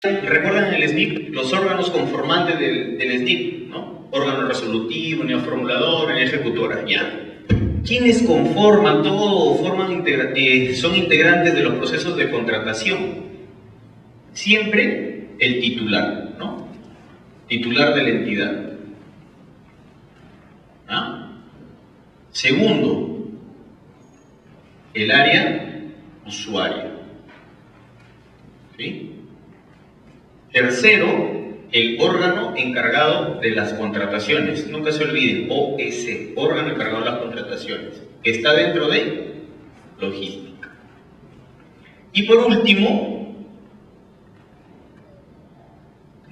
Recuerdan el SNIP, los órganos conformantes del SNIP, ¿no? Órgano resolutivo, unidad formuladora, unidad ejecutora, ya. ¿Quiénes conforman todo, son integrantes de los procesos de contratación? Siempre el titular, ¿no? Titular de la entidad. ¿Ah? Segundo, el área usuaria. ¿Sí? Tercero, el órgano encargado de las contrataciones. Nunca se olviden, OS, órgano encargado de las contrataciones, que está dentro de logística. Y por último,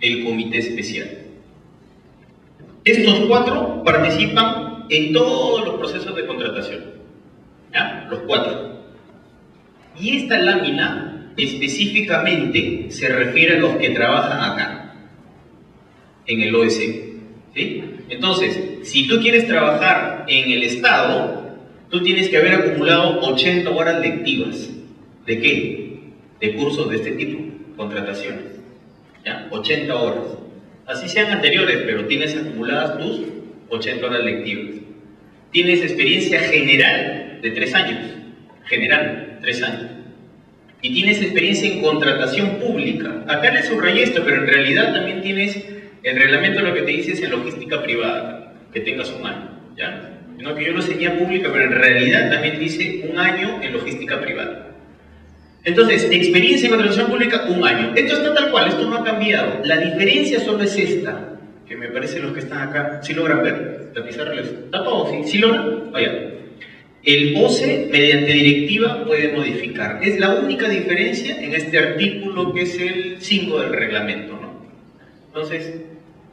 el comité especial. Estos cuatro participan en todos los procesos de contratación. ¿Ya? Los cuatro. Y esta lámina específicamente se refiere a los que trabajan acá, en el OS. ¿Sí? Entonces, si tú quieres trabajar en el Estado, tú tienes que haber acumulado 80 horas lectivas. ¿De qué? De cursos de este tipo, contrataciones. ¿Ya? 80 horas. Así sean anteriores, pero tienes acumuladas tus 80 horas lectivas. Tienes experiencia general de 3 años. General, 3 años. Y tienes experiencia en contratación pública. Acá le subrayé esto, pero en realidad también tienes el reglamento, lo que te dice es en logística privada, que tengas 1 año, ¿ya? No, que yo lo enseñé pública, pero en realidad también dice 1 año en logística privada. Entonces, experiencia en contratación pública, 1 año. Esto está tal cual, esto no ha cambiado. La diferencia solo es esta, que me parece los que están acá, ¿sí logran ver? La pizarra está todo, ¿sí? ¿Sí logran? Vaya. El OCE, mediante directiva, puede modificar. Es la única diferencia en este artículo que es el 5 del reglamento, ¿no? Entonces,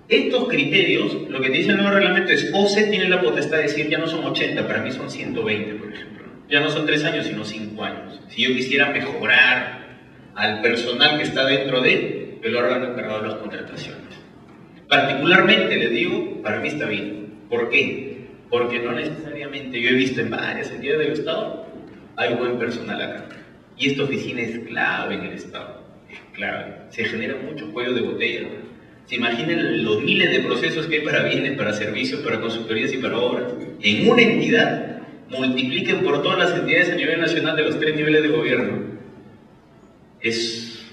estos criterios, lo que te dice el nuevo reglamento es OCE tiene la potestad de decir ya no son 80, para mí son 120, por ejemplo. Ya no son 3 años, sino 5 años. Si yo quisiera mejorar al personal que está dentro del órgano encargado de las contrataciones. Particularmente, les digo, para mí está bien. ¿Por qué? Porque no necesariamente, yo he visto en varias entidades del Estado, hay buen personal acá. Y esta oficina es clave en el Estado, es clave. Se genera mucho cuello de botella. Se imaginen los miles de procesos que hay para bienes, para servicios, para consultorías y para obras. En una entidad, multipliquen por todas las entidades a nivel nacional de los 3 niveles de gobierno. Es,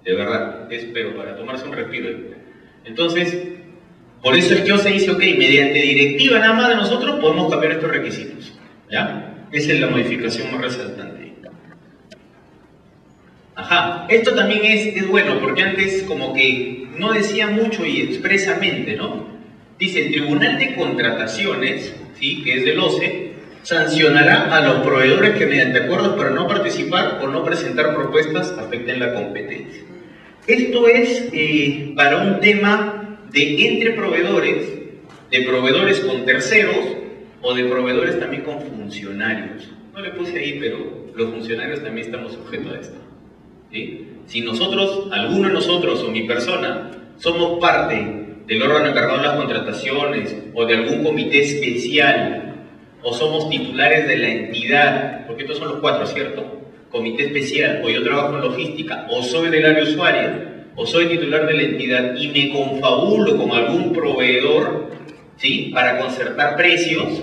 de verdad, es pero para tomarse un respiro. Entonces, por eso es que OCE dice, ok, mediante directiva nada más de nosotros podemos cambiar estos requisitos. ¿Ya? Esa es la modificación más resaltante. Ajá, esto también es bueno, porque antes como que no decía mucho y expresamente, ¿no? Dice, el Tribunal de Contrataciones, ¿sí? Que es del OCE, sancionará a los proveedores que mediante acuerdos para no participar o no presentar propuestas afecten la competencia. Esto es para un tema de entre proveedores, de proveedores con terceros o de proveedores también con funcionarios. No le puse ahí, pero los funcionarios también estamos sujetos a esto. ¿Sí? Si nosotros, alguno de nosotros o mi persona, somos parte del órgano encargado de las contrataciones o de algún comité especial o somos titulares de la entidad, porque estos son los 4, ¿cierto? Comité especial, o yo trabajo en logística, o soy del área usuaria, o soy titular de la entidad y me confabulo con algún proveedor, ¿sí? Para concertar precios,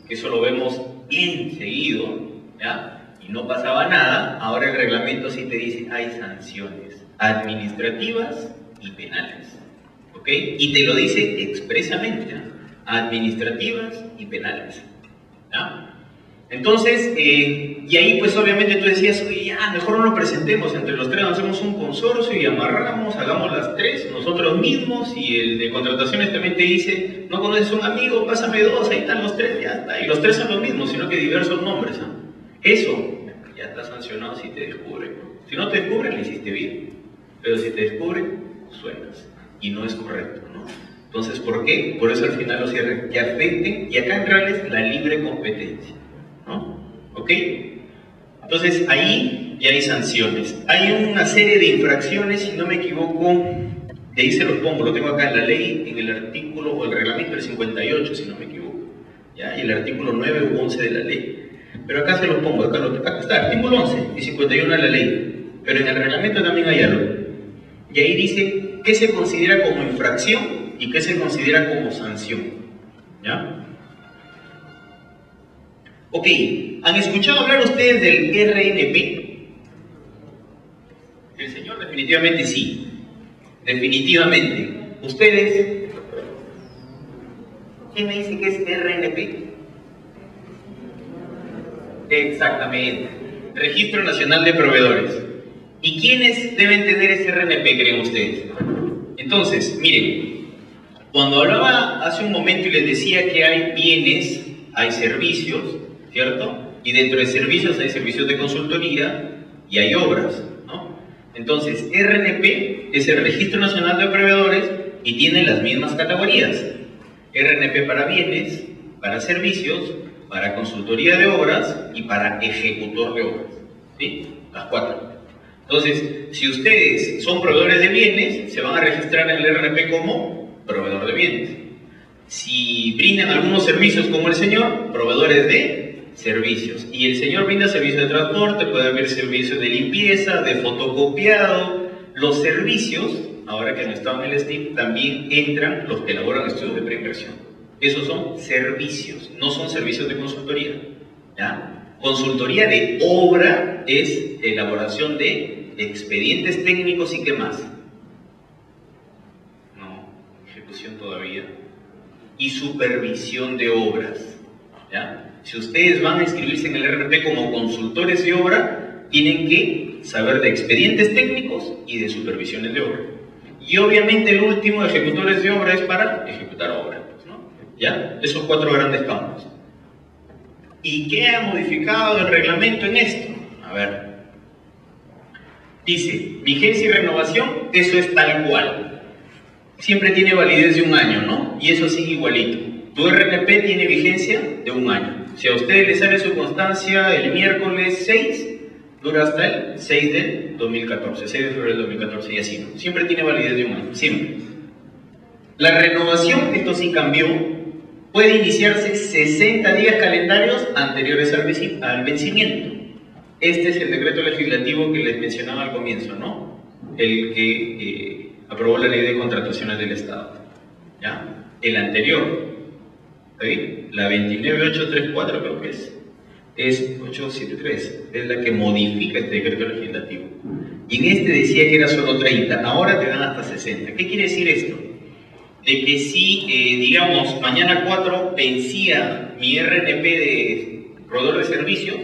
que eso lo vemos bien seguido, ¿ya? Y no pasaba nada, ahora el reglamento sí te dice hay sanciones administrativas y penales, ¿ok? Y te lo dice expresamente, ¿eh? Administrativas y penales, ¿ya? Entonces, y ahí pues obviamente tú decías, oye, ya, mejor no lo presentemos entre los 3, hacemos un consorcio y amarramos, hagamos las 3 nosotros mismos, y el de contrataciones también te dice, no conoces un amigo, pásame 2, ahí están los 3, ya está, y los 3 son los mismos, sino que diversos nombres, ¿no? Eso ya está sancionado si te descubren. Si no te descubren, le hiciste bien, pero si te descubren, suenas, y no es correcto, ¿no? Entonces, ¿por qué? Por eso al final los cierren, que afecten, y acá entrarles la libre competencia, ¿no? ¿Ok? Entonces ahí ya hay sanciones. Hay una serie de infracciones, si no me equivoco, de ahí se los pongo, lo tengo acá en la ley, en el artículo o el reglamento del 58, si no me equivoco, ¿ya? Y el artículo 9 u 11 de la ley. Pero acá se los pongo, acá está, artículo 11 y 51 de la ley. Pero en el reglamento también hay algo. Y ahí dice qué se considera como infracción y qué se considera como sanción. ¿Ya? Ok, ¿han escuchado hablar ustedes del RNP? El señor definitivamente sí. Definitivamente. ¿Ustedes? ¿Quién me dice que es RNP? Exactamente. Registro Nacional de Proveedores. ¿Y quiénes deben tener ese RNP, creen ustedes? Entonces, miren, cuando hablaba hace un momento y les decía que hay bienes, hay servicios, ¿cierto? Y dentro de servicios hay servicios de consultoría y hay obras, ¿no? Entonces, RNP es el Registro Nacional de Proveedores y tiene las mismas categorías. RNP para bienes, para servicios, para consultoría de obras y para ejecutor de obras. ¿Sí? Las cuatro. Entonces, si ustedes son proveedores de bienes, se van a registrar en el RNP como proveedor de bienes. Si brindan algunos servicios como el señor, proveedores de servicios. Y el señor brinda servicios de transporte, puede haber servicios de limpieza, de fotocopiado. Los servicios, ahora que no están en el STIP, también entran los que elaboran estudios de preinversión. Esos son servicios, no son servicios de consultoría. ¿Ya? Consultoría de obra es elaboración de expedientes técnicos y qué más. No, ejecución todavía. Y supervisión de obras. ¿Ya? Si ustedes van a inscribirse en el RNP como consultores de obra, tienen que saber de expedientes técnicos y de supervisiones de obra. Y obviamente el último, ejecutores de obra, es para ejecutar obra, ¿no? ¿Ya? Esos cuatro grandes campos. ¿Y qué ha modificado el reglamento en esto? A ver. Dice, vigencia y renovación, eso es tal cual. Siempre tiene validez de un año, ¿no? Y eso sigue igualito. Tu RNP tiene vigencia de un año. Si a ustedes les sale su constancia el miércoles 6, dura hasta el 6 del 2014, 6 de febrero del 2014 y así, ¿no? Siempre tiene validez de un año, siempre. La renovación, esto sí cambió, puede iniciarse 60 días calendarios anteriores al vencimiento. Este es el decreto legislativo que les mencionaba al comienzo, ¿no? El que aprobó la ley de contrataciones del Estado. ¿Ya? El anterior, ¿sí? La 29834 creo que es 873, es la que modifica este decreto legislativo. Y en este decía que era solo 30, ahora te dan hasta 60. ¿Qué quiere decir esto? De que si, digamos, mañana 4 vencía mi RNP de proveedor de servicios,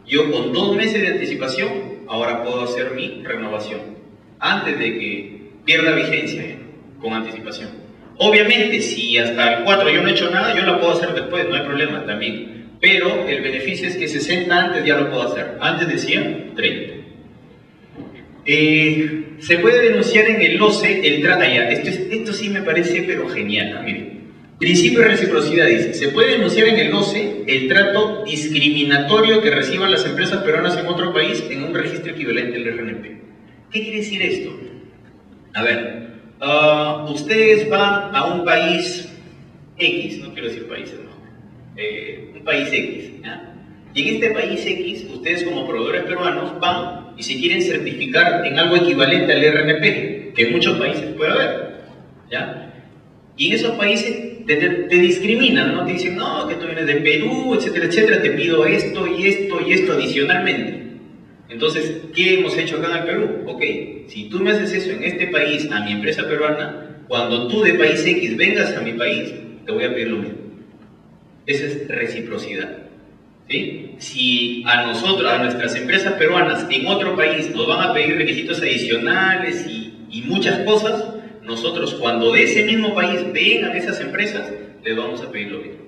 yo con 2 meses de anticipación, ahora puedo hacer mi renovación, antes de que pierda vigencia, con anticipación. Obviamente, si hasta el 4 yo no he hecho nada, yo la puedo hacer después, no hay problema también. Pero el beneficio es que 60 antes ya lo puedo hacer. Antes decía 30. Se puede denunciar en el OCE el trato. Esto sí me parece pero genial. Miren. Principio de reciprocidad dice, se puede denunciar en el OCE el trato discriminatorio que reciban las empresas peruanas en otro país en un registro equivalente al RNP. ¿Qué quiere decir esto? A ver, ustedes van a un país X, no quiero decir países, no, un país X, ¿ya? Y en este país X, ustedes como proveedores peruanos van y se quieren certificar en algo equivalente al RNP, que en muchos países puede haber, ¿ya? Y en esos países te discriminan, ¿no? Te dicen, no, que tú vienes de Perú, etcétera, etcétera, te pido esto y esto y esto adicionalmente. Entonces, ¿qué hemos hecho acá en el Perú? Ok, si tú me haces eso en este país, a mi empresa peruana, cuando tú de país X vengas a mi país, te voy a pedir lo mismo. Esa es reciprocidad, ¿sí? Si a nosotros, a nuestras empresas peruanas en otro país nos van a pedir requisitos adicionales y muchas cosas, nosotros cuando de ese mismo país vengan esas empresas, les vamos a pedir lo mismo.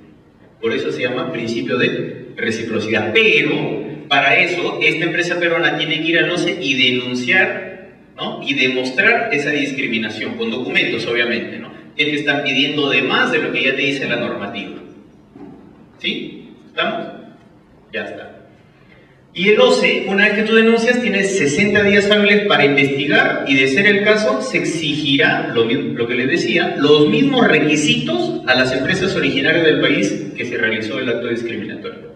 Por eso se llama principio de reciprocidad. Pero para eso, esta empresa peruana tiene que ir al OCE y denunciar, ¿no? Y demostrar esa discriminación, con documentos obviamente, ¿no? Que te están pidiendo de más de lo que ya te dice la normativa. ¿Sí? ¿Estamos? Ya está. Y el OCE, una vez que tú denuncias, tienes 60 días hábiles para investigar y de ser el caso, se exigirá, lo que les decía, los mismos requisitos a las empresas originarias del país que se realizó el acto discriminatorio.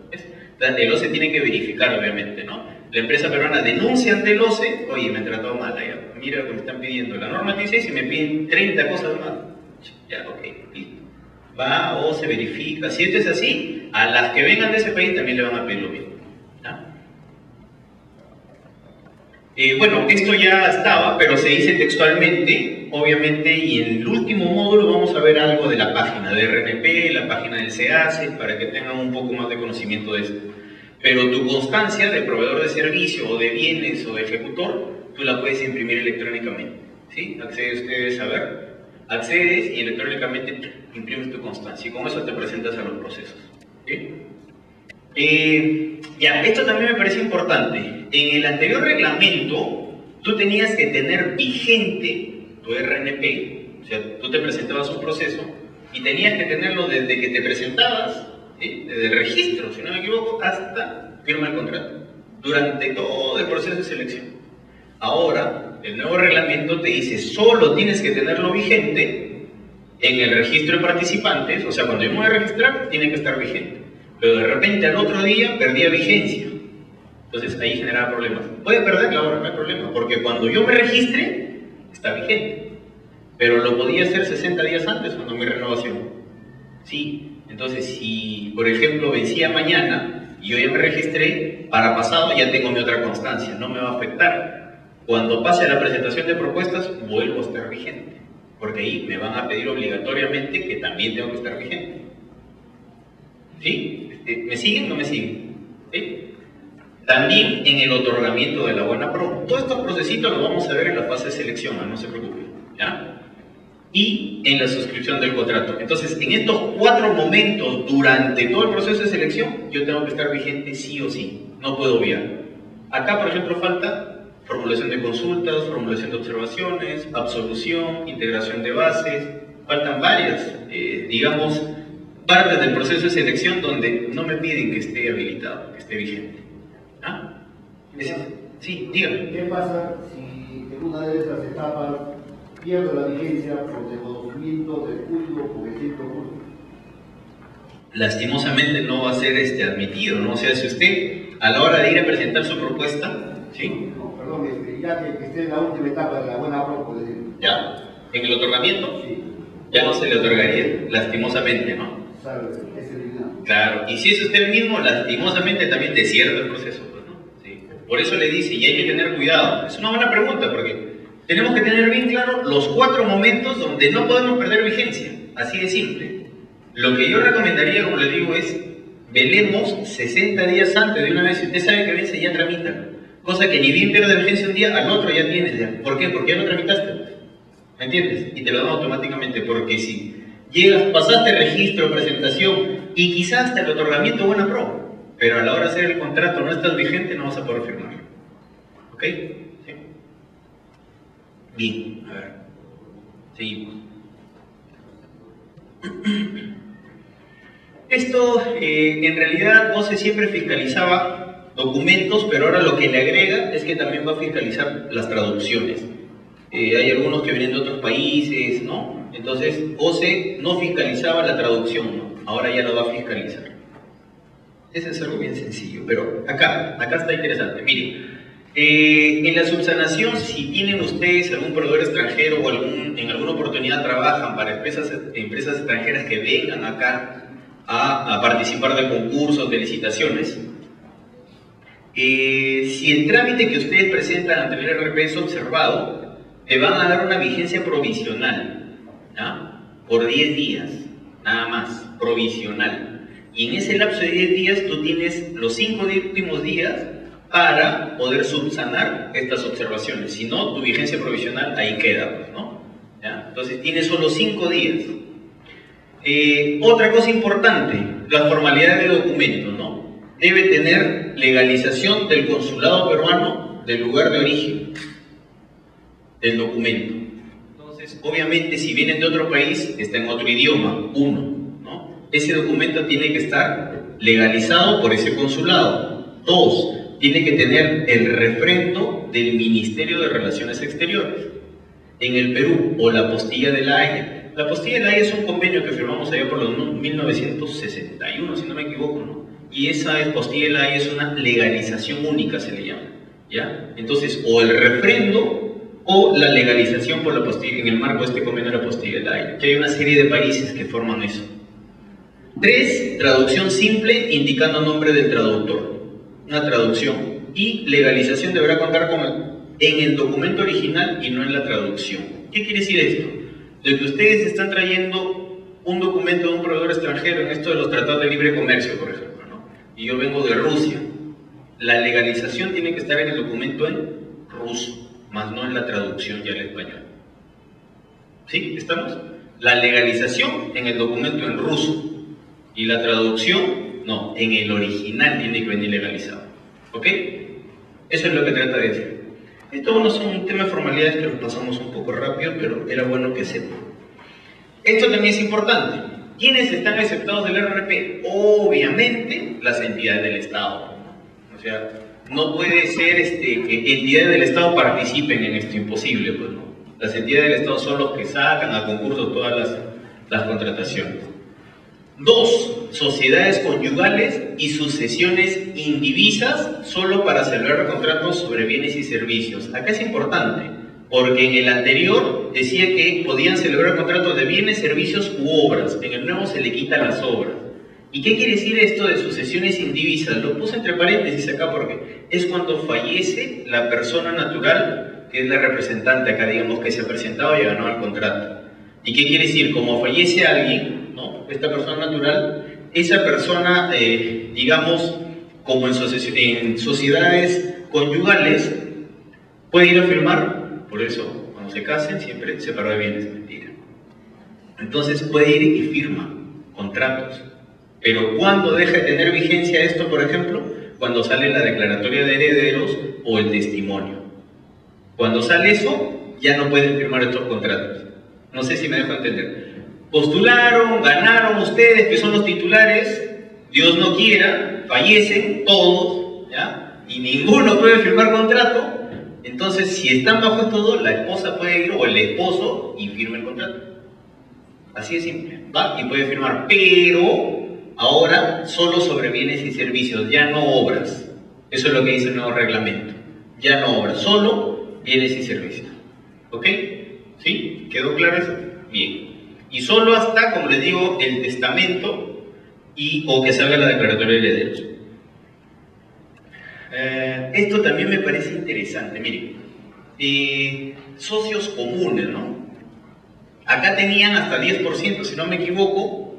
El OCE tiene que verificar, obviamente, ¿no? La empresa peruana denuncia ante el OCE, oye, me han tratado mal allá, mira lo que me están pidiendo. La norma te dice si me piden 30 cosas más. Ya, ok, listo. Va o se verifica. Si esto es así, a las que vengan de ese país también le van a pedir lo mismo. Bueno, esto ya estaba, pero se dice textualmente, obviamente, y en el último módulo vamos a ver algo de la página de RNP, la página del SEACE, para que tengan un poco más de conocimiento de esto. Pero tu constancia de proveedor de servicio, o de bienes, o de ejecutor, tú la puedes imprimir electrónicamente, ¿sí? Accedes ustedes a ver, accedes y electrónicamente imprimes tu constancia, y con eso te presentas a los procesos, ¿sí? Ya, esto también me parece importante. En el anterior reglamento, tú tenías que tener vigente tu RNP, o sea, tú te presentabas un proceso y tenías que tenerlo desde que te presentabas, ¿sí? Desde el registro, si no me equivoco, hasta firma el contrato, durante todo el proceso de selección. Ahora, el nuevo reglamento te dice, solo tienes que tenerlo vigente en el registro de participantes, o sea, cuando yo me voy a registrar, tiene que estar vigente. Pero de repente al otro día perdía vigencia. Entonces ahí generaba problemas. Puede perderla ahora, no hay problema, porque cuando yo me registre, está vigente. Pero lo podía hacer 60 días antes cuando mi renovación. Sí, entonces si, por ejemplo, vencía mañana y yo ya me registré, para pasado ya tengo mi otra constancia, no me va a afectar. Cuando pase a la presentación de propuestas, vuelvo a estar vigente, porque ahí me van a pedir obligatoriamente que también tengo que estar vigente. ¿Sí? ¿Me siguen o no me siguen? ¿Sí? También en el otorgamiento de la buena pro. Todos estos procesitos los vamos a ver en la fase de selección, no se preocupen, ¿ya? Y en la suscripción del contrato. Entonces, en estos 4 momentos durante todo el proceso de selección, yo tengo que estar vigente sí o sí, no puedo obviar. Acá, por ejemplo, falta formulación de consultas, formulación de observaciones, absolución, integración de bases, faltan varias, digamos, partes del proceso de selección donde no me piden que esté habilitado, que esté vigente. ¿Ah? Sí, dígame. ¿Qué pasa si en una de esas etapas pierde la vigencia por desconocimiento del público por ejemplo público? Lastimosamente no va a ser admitido, ¿no? O sea, si usted a la hora de ir a presentar su propuesta, ¿sí? No, perdón, ya que esté en la última etapa de la buena pro, por decir. ¿Ya? ¿En el otorgamiento? Sí. Ya no se le otorgaría, lastimosamente, ¿no? Claro, y si es usted mismo, lastimosamente también desierta el proceso, pues, ¿no? Sí. Por eso le dice, y hay que tener cuidado. Es una buena pregunta, porque tenemos que tener bien claro los 4 momentos donde no podemos perder vigencia, así de simple. Lo que yo recomendaría, como les digo, es velemos 60 días antes de una vez. Si usted sabe que vence, ya tramita. Cosa que ni bien pierde vigencia un día, al otro ya tienes ya. ¿Por qué? Porque ya no tramitaste. ¿Me entiendes? Y te lo dan automáticamente, porque si llegas, pasaste registro, presentación y quizás hasta el otorgamiento buena pro, pero a la hora de hacer el contrato no estás vigente, no vas a poder firmarlo. ¿Ok? ¿Sí? Bien, a ver. Seguimos. Esto, en realidad, OCE siempre fiscalizaba documentos, pero ahora lo que le agrega es que también va a fiscalizar las traducciones. Hay algunos que vienen de otros países, ¿no? Entonces, OCE no fiscalizaba la traducción, ¿no? Ahora ya lo va a fiscalizar. Ese es algo bien sencillo, pero acá está interesante. Miren, en la subsanación, si tienen ustedes algún proveedor extranjero o en alguna oportunidad trabajan para empresas extranjeras que vengan acá a participar de concursos, de licitaciones, si el trámite que ustedes presentan ante el RRP es observado, te van a dar una vigencia provisional, ¿ya? Por 10 días, nada más, provisional. Y en ese lapso de 10 días tú tienes los 5 últimos días para poder subsanar estas observaciones. Si no, tu vigencia provisional ahí queda, pues, ¿no? ¿Ya? Entonces tienes solo 5 días. Otra cosa importante, la formalidad de documento, ¿no? Debe tener legalización del consulado peruano del lugar de origen del documento. Entonces, obviamente, si vienen de otro país, está en otro idioma, ¿no? Ese documento tiene que estar legalizado por ese consulado. 2, tiene que tener el refrendo del Ministerio de Relaciones Exteriores. En el Perú, o la postilla de la Haya. La postilla de la Haya es un convenio que firmamos allá por los 1961, si no me equivoco, ¿no? Y esa postilla de la Haya es una legalización única, se le llama, ¿ya? Entonces, o el refrendo o la legalización por la apostilla, en el marco de este convenio de la apostilla del aire, que hay una serie de países que forman eso. 3, traducción simple indicando nombre del traductor, una traducción. Y legalización deberá contar en el documento original y no en la traducción. ¿Qué quiere decir esto? De que ustedes están trayendo un documento de un proveedor extranjero en esto de los tratados de libre comercio, por ejemplo, ¿no? Y yo vengo de Rusia. La legalización tiene que estar en el documento en ruso, más no en la traducción ya al español. ¿Sí? ¿Estamos? La legalización en el documento en ruso y la traducción, no, en el original tiene que venir legalizado. ¿Ok? Eso es lo que trata de decir. Esto no son un tema de formalidades que lo pasamos un poco rápido, pero era bueno que sepan. Esto también es importante. ¿Quiénes están exceptados del RRP? Obviamente las entidades del Estado. O sea, no puede ser que entidades del Estado participen en esto, imposible, pues no. Las entidades del Estado son los que sacan a concurso todas las contrataciones. 2, sociedades conyugales y sucesiones indivisas solo para celebrar contratos sobre bienes y servicios. Acá es importante, porque en el anterior decía que podían celebrar contratos de bienes, servicios u obras. En el nuevo se le quita las obras. ¿Y qué quiere decir esto de sucesiones indivisas? Lo puse entre paréntesis acá porque es cuando fallece la persona natural, que es la representante acá, digamos, que se ha presentado y ganó el contrato. ¿Y qué quiere decir? Como fallece alguien, ¿no? Esta persona natural, esa persona, digamos, como en sociedades conyugales, puede ir a firmar, por eso cuando se casen siempre separado de bienes, mentira. Entonces puede ir y firma contratos. Pero ¿cuándo deja de tener vigencia esto, por ejemplo? Cuando sale la declaratoria de herederos o el testimonio. Cuando sale eso, ya no pueden firmar estos contratos. No sé si me dejo entender. Postularon, ganaron ustedes, que son los titulares, Dios no quiera, fallecen todos, ¿ya? Y ninguno puede firmar contrato. Entonces, si están bajo todo, la esposa puede ir, o el esposo, y firma el contrato. Así de simple, ¿va? Y puede firmar, pero ahora solo sobre bienes y servicios, ya no obras. Eso es lo que dice el nuevo reglamento. Ya no obras, solo bienes y servicios. ¿Ok? ¿Sí? ¿Quedó claro eso? Bien. Y solo hasta, como les digo, el testamento o que salga la declaratoria de herederos. Esto también me parece interesante. Miren, socios comunes, ¿no? Acá tenían hasta 10%, si no me equivoco.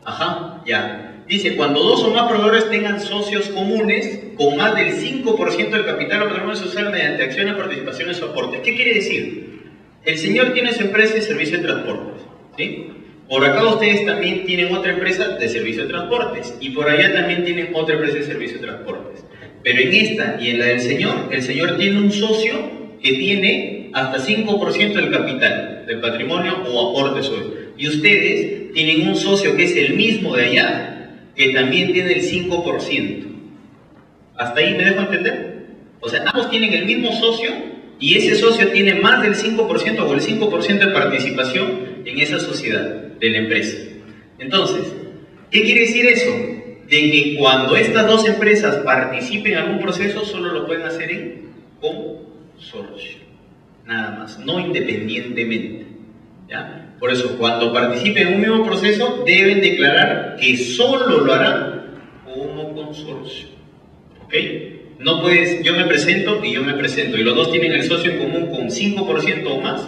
Ajá, ya. Dice, cuando 2 o más proveedores tengan socios comunes con más del 5% del capital o patrimonio social mediante acciones, participaciones o aportes. ¿Qué quiere decir? El señor tiene su empresa de servicio de transportes, ¿sí? Por acá ustedes también tienen otra empresa de servicio de transportes y por allá también tienen otra empresa de servicio de transportes. Pero en esta y en la del señor, el señor tiene un socio que tiene hasta 5% del capital, del patrimonio o aportes. Y ustedes tienen un socio que es el mismo de allá, que también tiene el 5%. ¿Hasta ahí me dejo entender? O sea, ambos tienen el mismo socio y ese socio tiene más del 5% o el 5% de participación en esa sociedad de la empresa. Entonces, ¿qué quiere decir eso? De que cuando estas dos empresas participen en algún proceso, solo lo pueden hacer en consorcio. Nada más, no independientemente. ¿Ya? Por eso, cuando participen en un mismo proceso, deben declarar que solo lo harán como consorcio. ¿Ok? No puedes, yo me presento y yo me presento, y los dos tienen el socio en común con 5% o más,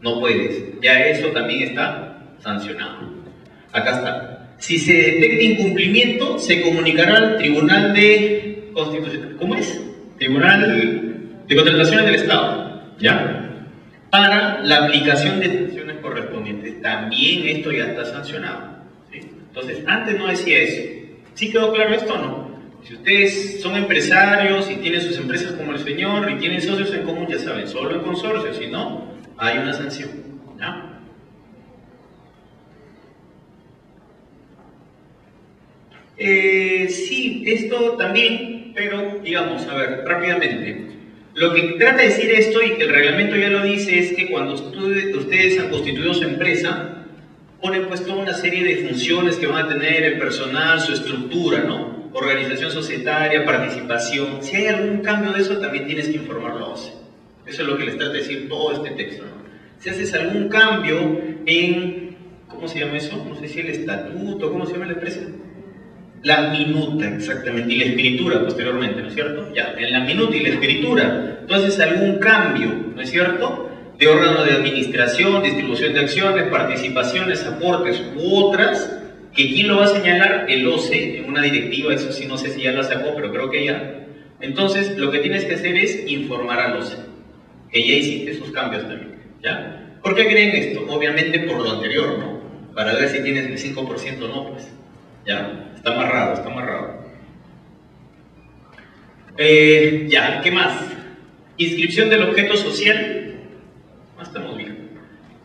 no puedes. Ya eso también está sancionado. Acá está. Si se detecta incumplimiento, se comunicará al Tribunal de Constitución. ¿Cómo es? Tribunal de Contrataciones del Estado. ¿Ya? Para la aplicación de sanciones correspondientes. También esto ya está sancionado. ¿Sí? Entonces, antes no decía eso. ¿Sí quedó claro esto o no? Si ustedes son empresarios y tienen sus empresas como el señor y tienen socios en común, ya saben, solo en consorcio, si no, hay una sanción. ¿Ya? Sí, esto también, pero digamos, a ver, rápidamente. Lo que trata de decir esto, y que el reglamento ya lo dice, es que cuando ustedes han constituido su empresa, ponen pues toda una serie de funciones que van a tener el personal, su estructura, ¿no? Organización societaria, participación. Si hay algún cambio de eso, también tienes que informarlo a OCE. Eso es lo que les trata de decir todo este texto, ¿no? Si haces algún cambio en, ¿cómo se llama eso? No sé si el estatuto, ¿cómo se llama la empresa? La minuta, exactamente, y la escritura posteriormente, ¿no es cierto? Ya, en la minuta y la escritura, tú haces algún cambio, ¿no es cierto?, de órgano de administración, distribución de acciones, participaciones, aportes u otras, que ¿quién lo va a señalar? El OCE, en una directiva, eso sí no sé si ya la sacó, pero creo que ya. Entonces, lo que tienes que hacer es informar al OCE, que ya hiciste esos cambios también, ¿ya? ¿Por qué creen esto? Obviamente por lo anterior, ¿no? Para ver si tienes el 5% o no, pues, ¿ya? Está amarrado, está amarrado. Ya, ¿qué más? Inscripción del objeto social. Estamos bien.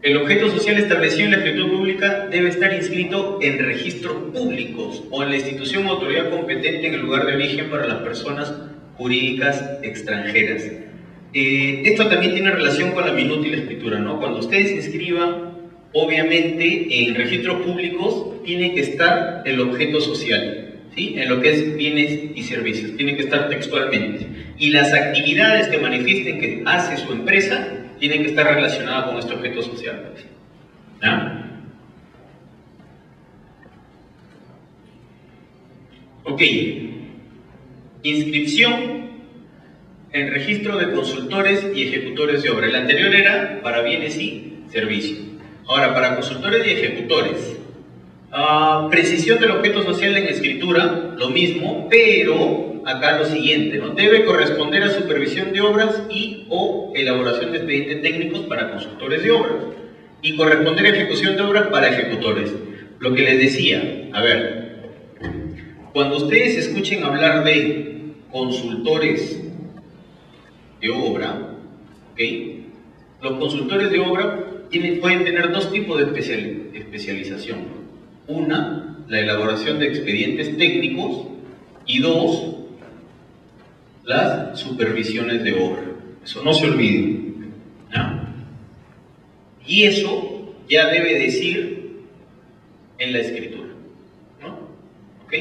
El objeto social establecido en la escritura pública debe estar inscrito en registros públicos o en la institución o autoridad competente en el lugar de origen para las personas jurídicas extranjeras. Esto también tiene relación con la minuta y la escritura, ¿no? Cuando ustedes inscriban, obviamente, en registros públicos tiene que estar el objeto social, ¿sí? En lo que es bienes y servicios, tiene que estar textualmente. Y las actividades que manifiesten que hace su empresa tienen que estar relacionadas con este objeto social, ¿ya? Ok. Inscripción en registro de consultores y ejecutores de obra. El anterior era para bienes y servicios. Ahora, para consultores y ejecutores, precisión del objeto social en escritura, lo mismo, pero acá lo siguiente, ¿no? Debe corresponder a supervisión de obras y o elaboración de expedientes técnicos para consultores de obras y corresponder a ejecución de obras para ejecutores. Lo que les decía, a ver, cuando ustedes escuchen hablar de consultores de obra, ¿ok? Los consultores de obra pueden tener dos tipos de especialización. Una, la elaboración de expedientes técnicos, y dos, las supervisiones de obra. Eso no se olvide, ¿no? Y eso ya debe decir en la escritura, ¿no? ¿Ok?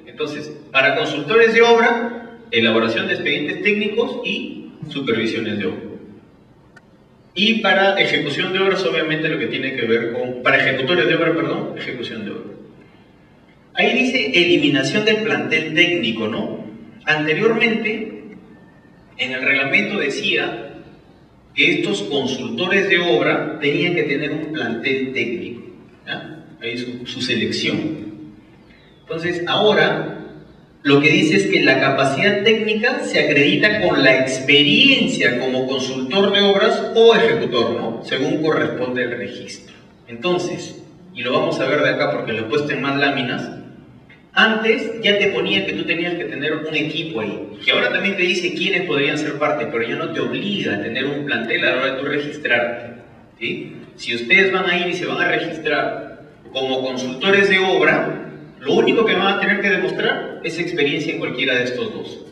Entonces, para consultores de obra, elaboración de expedientes técnicos y supervisiones de obra. Y para ejecución de obras, obviamente, lo que tiene que ver con... Para ejecutores de obra, perdón, ejecución de obra. Ahí dice eliminación del plantel técnico, ¿no? Anteriormente, en el reglamento decía que estos consultores de obra tenían que tener un plantel técnico, ¿ya? Ahí su selección. Entonces, ahora lo que dice es que la capacidad técnica se acredita con la experiencia como consultor de obras o ejecutor, ¿no? Según corresponde el registro. Entonces, y lo vamos a ver de acá porque lo he puesto en más láminas, antes ya te ponía que tú tenías que tener un equipo ahí, que ahora también te dice quiénes podrían ser parte, pero ya no te obliga a tener un plantel a la hora de tú registrarte, ¿sí? Si ustedes van a ir y se van a registrar como consultores de obra, lo único que van a tener que demostrar es experiencia en cualquiera de estos dos,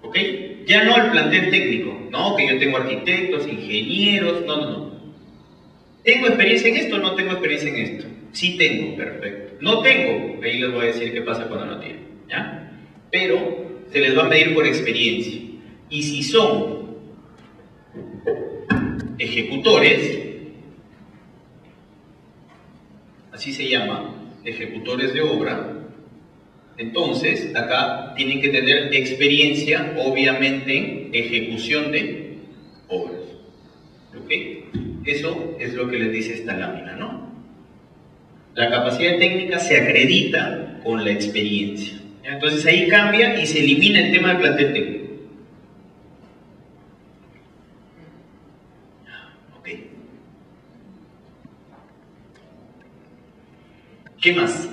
¿ok? Ya no el plantel técnico, no, que yo tengo arquitectos, ingenieros, no. ¿Tengo experiencia en esto o no tengo experiencia en esto? Sí tengo, perfecto. No tengo, ahí les voy a decir qué pasa cuando no tienen, ¿ya? Pero se les va a medir por experiencia. Y si son ejecutores, así se llama, ejecutores de obra, entonces acá tienen que tener experiencia, obviamente, en ejecución de obras, ¿ok? Eso es lo que les dice esta lámina, ¿no? La capacidad técnica se acredita con la experiencia. Entonces ahí cambia y se elimina el tema del plantel técnico. Ok. ¿Qué más?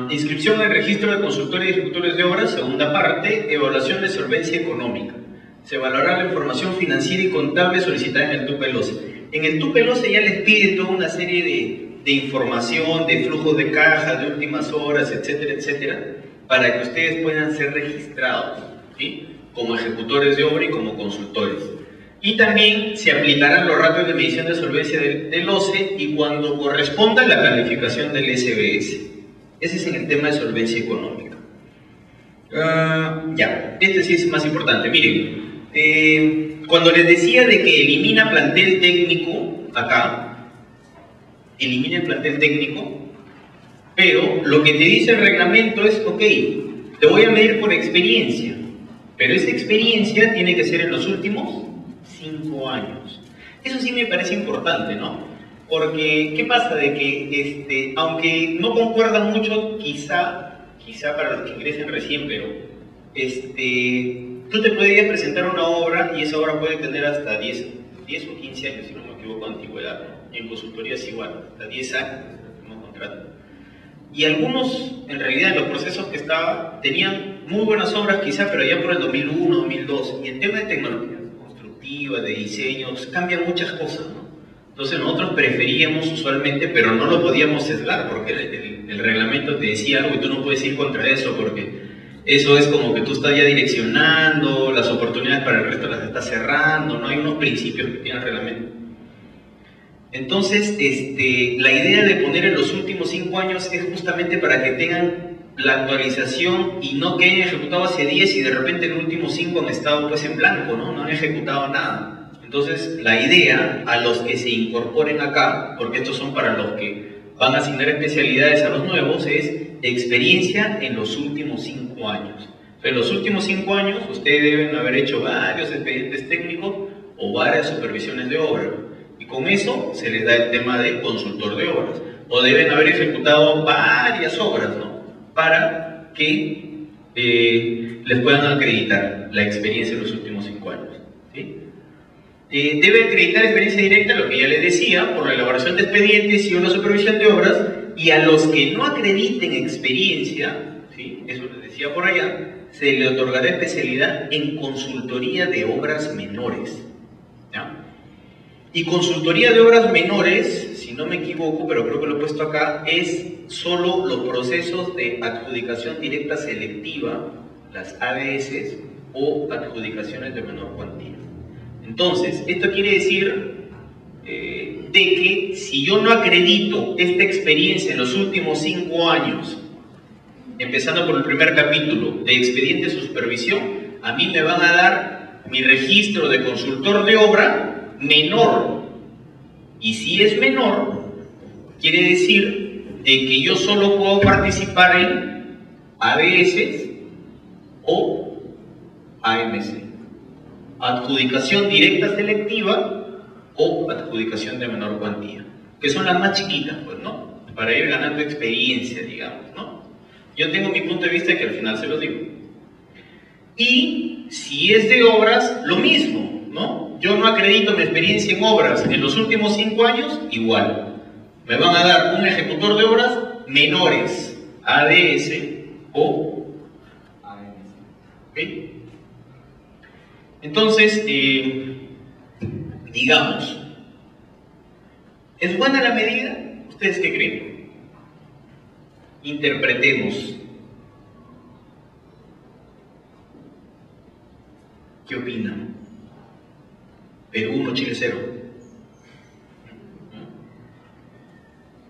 Inscripción en el registro de consultores y ejecutores de obras, segunda parte, evaluación de solvencia económica. Se evaluará la información financiera y contable solicitada en el TUPELOCE. En el TUPELOCE ya les pide toda una serie de información, de flujos de caja, de últimas horas, etcétera, etcétera, para que ustedes puedan ser registrados, ¿sí? Como ejecutores de obra y como consultores. Y también se aplicarán los ratios de medición de solvencia del OCE y cuando corresponda la calificación del SBS. Ese es en el tema de solvencia económica. Ya, este sí es más importante. Miren, Cuando les decía de que elimina plantel técnico, acá, elimina el plantel técnico, pero lo que te dice el reglamento es, ok, te voy a medir por experiencia, pero esa experiencia tiene que ser en los últimos 5 años. Eso sí me parece importante, ¿no? Porque, ¿qué pasa? De que, aunque no concuerdan mucho, quizá para los que ingresen recién, pero, tú te podrías presentar una obra y esa obra puede tener hasta 10 o 15 años, si no me equivoco, de antigüedad, ¿no? En consultoría es igual, hasta 10 años, como contrato. Y algunos, en realidad, en los procesos que estaba, tenían muy buenas obras quizá, pero ya por el 2001, 2002. Y en tema de tecnología constructiva, de diseños, cambian muchas cosas, ¿no? Entonces nosotros preferíamos usualmente, pero no lo podíamos sesgar, porque el reglamento te decía algo y tú no puedes ir contra eso, porque eso es como que tú estás ya direccionando, las oportunidades para el resto las estás cerrando, ¿no? Hay unos principios que tiene el reglamento. Entonces, la idea de poner en los últimos 5 años es justamente para que tengan la actualización y no que hayan ejecutado hace 10 y de repente en los últimos 5 han estado pues en blanco, ¿no? No han ejecutado nada. Entonces, la idea a los que se incorporen acá, porque estos son para los que van a asignar especialidades a los nuevos, es experiencia en los últimos 5 años. En los últimos 5 años, ustedes deben haber hecho varios expedientes técnicos o varias supervisiones de obra. Y con eso se les da el tema de consultor de obras. O deben haber ejecutado varias obras, ¿no? Para que les puedan acreditar la experiencia en los últimos 5 años. ¿Sí? Debe acreditar experiencia directa, lo que ya les decía, por la elaboración de expedientes y una supervisión de obras. Y a los que no acrediten experiencia, ¿sí? Eso les decía por allá, se le otorgará especialidad en consultoría de obras menores. ¿Ya? Y consultoría de obras menores, si no me equivoco, pero creo que lo he puesto acá, es solo los procesos de adjudicación directa selectiva, las ABS, o adjudicaciones de menor cuantía. Entonces, esto quiere decir de que si yo no acredito esta experiencia en los últimos 5 años, empezando por el primer capítulo de expediente de supervisión, a mí me van a dar mi registro de consultor de obra menor. Y si es menor, quiere decir de que yo solo puedo participar en ABS o AMC. Adjudicación directa selectiva o adjudicación de menor cuantía, que son las más chiquitas, pues, ¿no? Para ir ganando experiencia, digamos, ¿no? Yo tengo mi punto de vista que al final se los digo. Y si es de obras, lo mismo, ¿no? Yo no acredito mi experiencia en obras en los últimos 5 años, igual. Me van a dar un ejecutor de obras menores, ADS o AMS. ¿Okay? Entonces, digamos, ¿es buena la medida? ¿Ustedes qué creen? Interpretemos. ¿Qué opinan? Perú 1, Chile 0.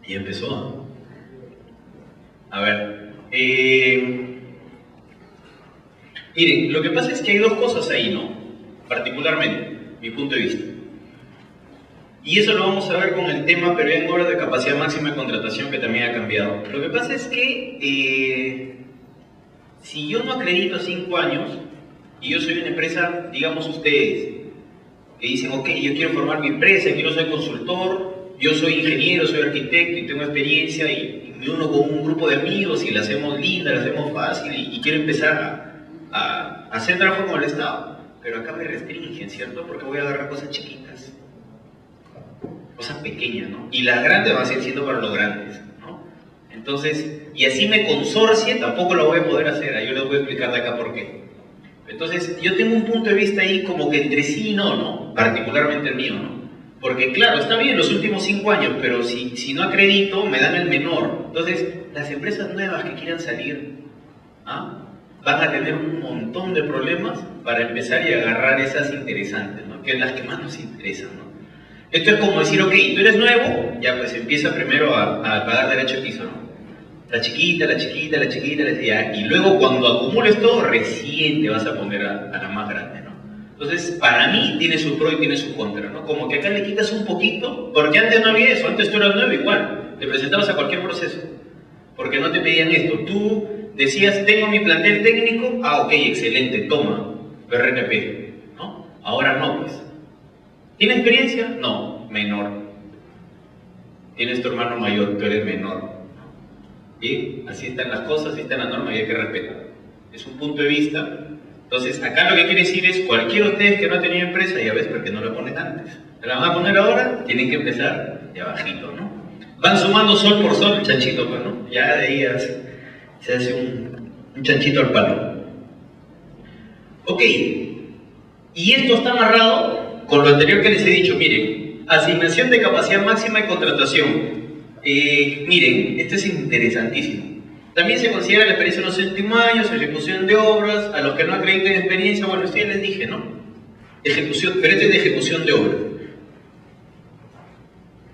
Y empezó. A ver. Miren, lo que pasa es que hay dos cosas ahí, ¿no? Particularmente, mi punto de vista. Y eso lo vamos a ver con el tema, pero en obras de capacidad máxima de contratación, que también ha cambiado. Lo que pasa es que si yo no acredito 5 años y yo soy una empresa, digamos ustedes, que dicen, ok, yo quiero formar mi empresa, yo no soy consultor, yo soy ingeniero, soy arquitecto y tengo experiencia y me uno con un grupo de amigos y la hacemos linda, la hacemos fácil y quiero empezar a hacer trabajo con el Estado. Pero acá me restringen, ¿cierto? Porque voy a agarrar cosas chiquitas, cosas pequeñas, ¿no? Y las grandes van a seguir siendo para los grandes, ¿no? Entonces, y así me consorcie, tampoco lo voy a poder hacer. Yo les voy a explicar de acá por qué. Entonces, yo tengo un punto de vista ahí como que entre sí y no, ¿no? Particularmente el mío, ¿no? Porque claro, está bien los últimos 5 años, pero si no acredito, me dan el menor. Entonces, las empresas nuevas que quieran salir, van a tener un montón de problemas para empezar y agarrar esas interesantes, ¿no? Que es las que más nos interesan, ¿no? Esto es como decir, ok, tú eres nuevo, ya pues empieza primero a pagar derecho de piso, ¿no? La chiquita, y luego cuando acumules todo, recién te vas a poner a la más grande, ¿no? Entonces, para mí, tiene su pro y tiene su contra, ¿no? Como que acá le quitas un poquito, porque antes no había eso, antes tú eras nuevo igual, te presentabas a cualquier proceso, porque no te pedían esto. Tú decías, tengo mi plantel técnico, ok, excelente, toma, RNP, ¿no? Ahora no, pues. ¿Tienes experiencia? No, menor. Tienes tu hermano mayor, tú eres menor. Y así están las cosas, así está la norma y hay que respetar. Es un punto de vista. Entonces, acá lo que quiere decir es, cualquiera de ustedes que no ha tenido empresa, ya ves, porque no lo ponen antes. ¿Se la van a poner ahora? Tienen que empezar de abajito, ¿no? Van sumando sol por sol, chanchito, pues, ¿no? Ya de ahí se hace un chanchito al palo. Ok, y esto está amarrado con lo anterior que les he dicho. Miren, asignación de capacidad máxima y contratación. Miren, esto es interesantísimo. También se considera la experiencia en los últimos años, ejecución de obras, a los que no acrediten experiencia, bueno, esto ya les dije, ¿no? Ejecución, pero este es de ejecución de obras.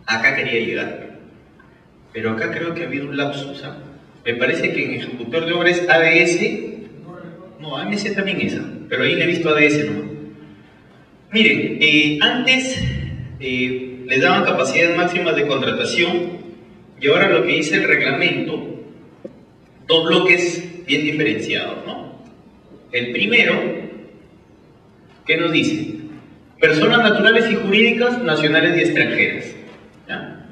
Acá quería llegar, pero acá creo que ha habido un lapsus, ¿ah? Me parece que en ejecutor de obras ADS, no, AMC también esa, pero ahí le he visto ADS nomás. Miren, antes les daban capacidades máximas de contratación y ahora lo que dice el reglamento, dos bloques bien diferenciados, ¿no? El primero, ¿qué nos dice? Personas naturales y jurídicas, nacionales y extranjeras. ¿Ya?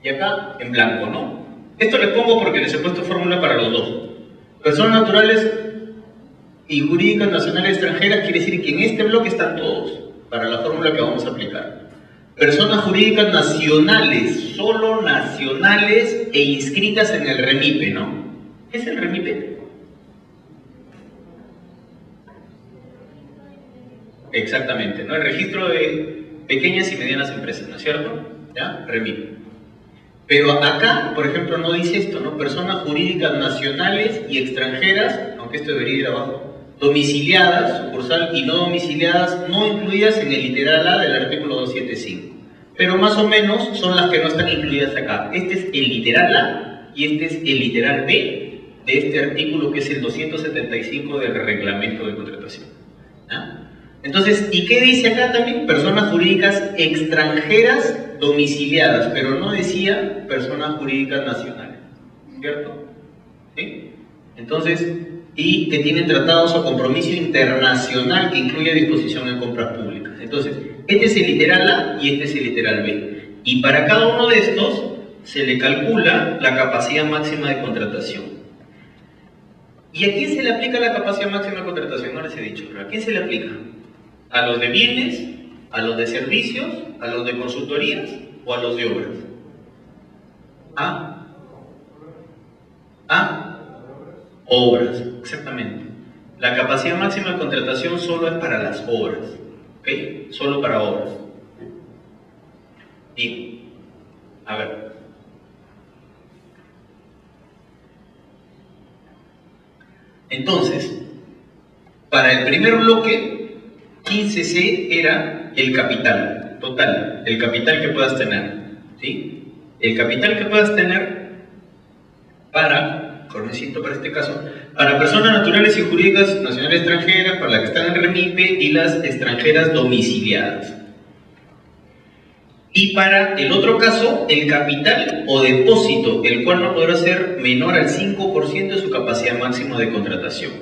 Y acá en blanco, ¿no? Esto les pongo porque les he puesto fórmula para los dos. Personas naturales y jurídicas, nacionales y extranjeras, quiere decir que en este bloque están todos, para la fórmula que vamos a aplicar. Personas jurídicas nacionales, solo nacionales e inscritas en el REMIPE, ¿no? ¿Qué es el REMIPE? Exactamente, ¿no? El registro de pequeñas y medianas empresas, ¿no es cierto? ¿Ya? REMIPE. Pero acá, por ejemplo, no dice esto, ¿no? Personas jurídicas nacionales y extranjeras, aunque esto debería ir abajo, domiciliadas, sucursal y no domiciliadas, no incluidas en el literal A del artículo 275. Pero más o menos son las que no están incluidas acá. Este es el literal A y este es el literal B de este artículo, que es el 275 del reglamento de contratación. ¿Ah? Entonces, ¿y qué dice acá también? Personas jurídicas extranjeras domiciliadas, pero no decía personas jurídicas nacionales, ¿cierto? ¿Sí? Entonces, y que tienen tratados o compromiso internacional que incluye disposición en compras públicas. Entonces, este es el literal A y este es el literal B. Y para cada uno de estos se le calcula la capacidad máxima de contratación. ¿Y a quién se le aplica la capacidad máxima de contratación? No les he dicho, pero ¿a quién se le aplica? ¿A los de bienes, a los de servicios, a los de consultorías o a los de obras? ¿A obras, exactamente. La capacidad máxima de contratación solo es para las obras, ¿ok? Solo para obras. Y, a ver. Entonces, para el primer bloque, 15C era el capital total, el capital que puedas tener, ¿sí? El capital que puedas tener para, mejor me siento para este caso, para personas naturales y jurídicas nacionales extranjeras, para las que están en REMIPE y las extranjeras domiciliadas. Y para el otro caso, el capital o depósito, el cual no podrá ser menor al 5% de su capacidad máxima de contratación.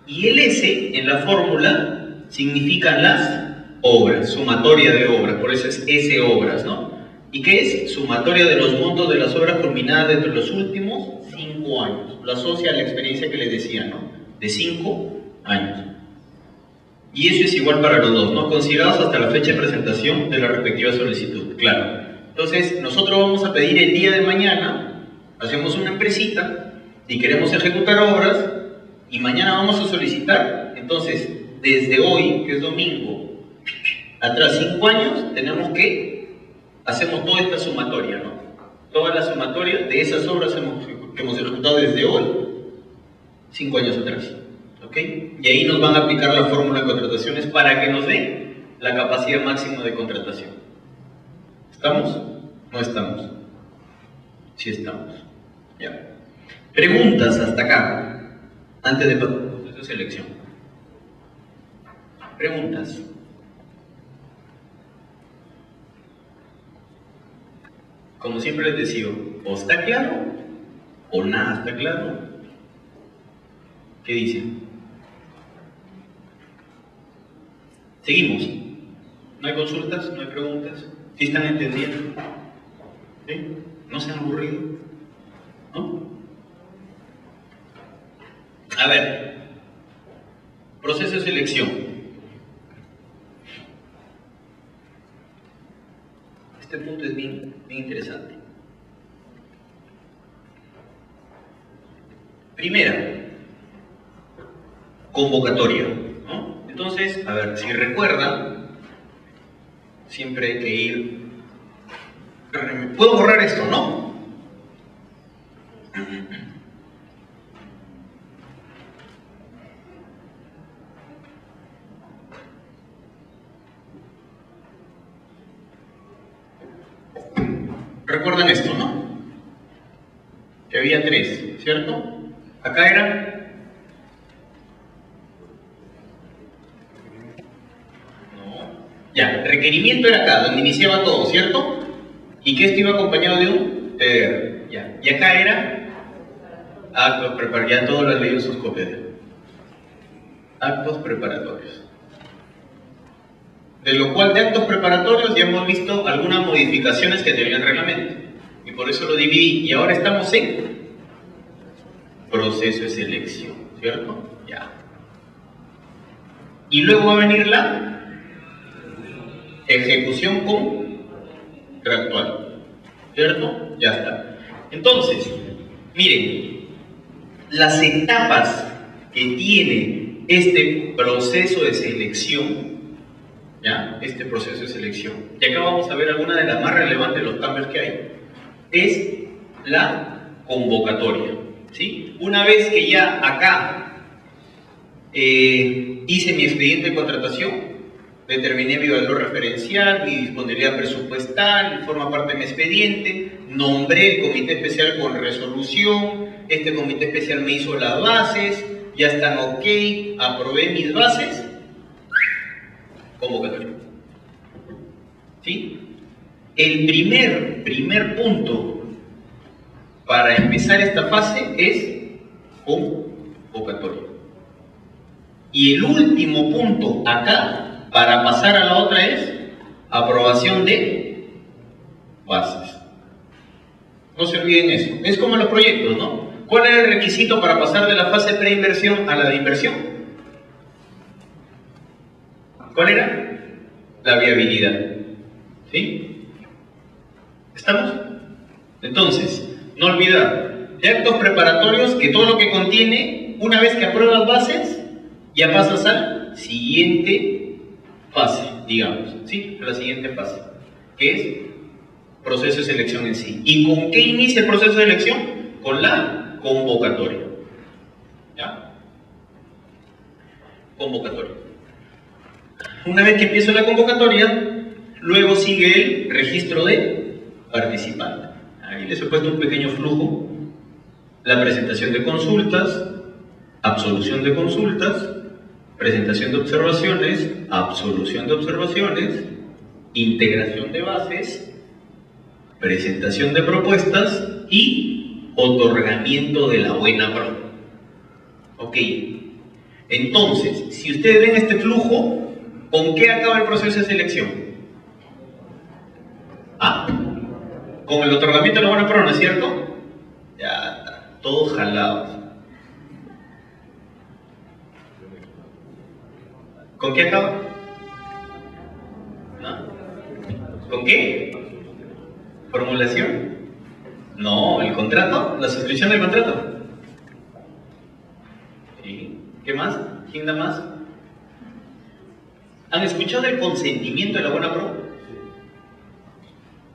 Y el S en la fórmula significan las obras, sumatoria de obras, por eso es S obras, ¿no? ¿Y qué es? Sumatoria de los montos de las obras culminadas dentro de los últimos 5 años. Lo asocia a la experiencia que les decía, ¿no? De 5 años. Y eso es igual para los dos, ¿no? Considerados hasta la fecha de presentación de la respectiva solicitud, claro. Entonces, nosotros vamos a pedir el día de mañana, hacemos una empresita y queremos ejecutar obras y mañana vamos a solicitar. Entonces, desde hoy, que es domingo, atrás 5 años, tenemos que, hacemos toda esta sumatoria, ¿no? Toda la sumatoria de esas obras que hemos ejecutado desde hoy, 5 años atrás. ¿Ok? Y ahí nos van a aplicar la fórmula de contrataciones para que nos dé la capacidad máxima de contratación. ¿Estamos? No estamos. Sí estamos. Ya. Preguntas hasta acá, antes de pasar al proceso de selección. Preguntas. Como siempre les decía, o está claro o nada está claro. ¿Qué dicen? Seguimos. ¿No hay consultas? ¿No hay preguntas? ¿Sí están entendiendo? ¿Sí? ¿No se han aburrido? ¿No? A ver. Proceso de selección. Este punto es bien interesante. Primera, convocatoria, ¿no? Entonces, a ver, si recuerdan, siempre hay que ir... ¿Puedo borrar esto, no? Recuerdan esto, ¿no? Que había 3, ¿cierto? Acá era... No. Ya, requerimiento era acá, donde iniciaba todo, ¿cierto? Y que esto iba acompañado de un TDR. Ya. Y acá era... actos preparatorios. Ya todos lo han leído en sus copias. Actos preparatorios. De lo cual de actos preparatorios ya hemos visto algunas modificaciones que tenía el reglamento. Y por eso lo dividí. Y ahora estamos en proceso de selección, ¿cierto? Ya. Y luego va a venir la ejecución contractual, ¿cierto? Ya está. Entonces, miren, las etapas que tiene este proceso de selección, ¿ya? Este proceso de selección, y acá vamos a ver algunas de las más relevantes de los cambios que hay, es la convocatoria, ¿sí? Una vez que ya acá hice mi expediente de contratación, determiné mi valor referencial, mi disponibilidad presupuestal, forma parte de mi expediente, nombré el comité especial con resolución, este comité especial me hizo las bases, ya están ok, aprobé mis bases, convocatoria. ¿Sí? El primer punto para empezar esta fase es convocatoria. Y el último punto acá, para pasar a la otra, es aprobación de bases. No se olviden eso. Es como los proyectos, ¿no? ¿Cuál era el requisito para pasar de la fase preinversión a la de inversión? ¿Cuál era? La viabilidad. ¿Sí? ¿Estamos? Entonces, no olvidar, de actos preparatorios, que todo lo que contiene, una vez que apruebas bases, ya pasas a la siguiente fase, digamos, ¿sí? La siguiente fase, que es proceso de selección en sí. ¿Y con qué inicia el proceso de selección? Con la convocatoria. ¿Ya? Convocatoria. Una vez que empieza la convocatoria, luego sigue el registro de participante. Ahí les he puesto un pequeño flujo. La presentación de consultas, absolución de consultas, presentación de observaciones, absolución de observaciones, integración de bases, presentación de propuestas y otorgamiento de la buena pro. Ok. Entonces, si ustedes ven este flujo, ¿con qué acaba el proceso de selección? Ah, con el otorgamiento de la buena pro, ¿no es cierto? Ya está, todo jalado. ¿Con qué acaba? ¿No? ¿Con qué? ¿Formulación? No, ¿el contrato? ¿La suscripción del contrato? ¿Sí? ¿Qué más? ¿Quién da más? ¿Han escuchado el consentimiento de la buena pro?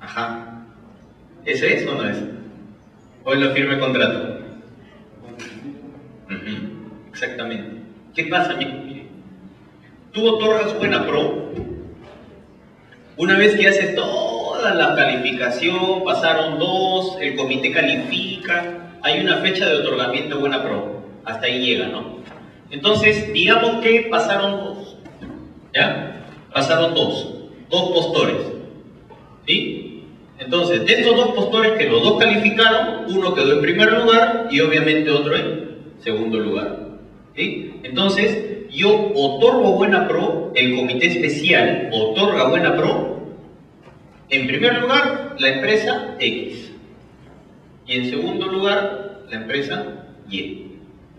Ajá. ¿Ese es o no es? ¿O es la firma de contrato? Exactamente. ¿Qué pasa? Mire, tú otorgas buena pro una vez que haces toda la calificación, pasaron 2, el comité califica, hay una fecha de otorgamiento de buena pro, hasta ahí llega, ¿no? Entonces, digamos que pasaron 2, ¿Ya? Pasaron dos postores. ¿Sí? Entonces, de estos dos postores que los dos calificaron, uno quedó en primer lugar y obviamente otro en segundo lugar. ¿Sí? Entonces, yo otorgo buena pro, el comité especial otorga buena pro, en primer lugar, la empresa X. Y en segundo lugar, la empresa Y.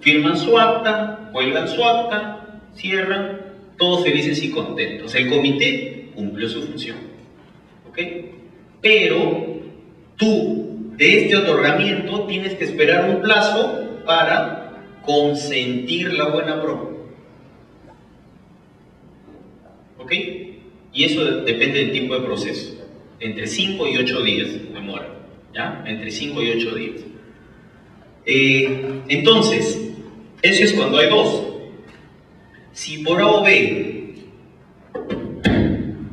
Firman su acta, cuelgan su acta, cierran, todos felices y contentos. El comité cumplió su función. ¿Ok? Pero tú, de este otorgamiento, tienes que esperar un plazo para consentir la buena pro. ¿Ok? Y eso depende del tipo de proceso. Entre 5 y 8 días demora. ¿Ya? Entre 5 y 8 días. Entonces, eso es cuando hay dos. Si por A o B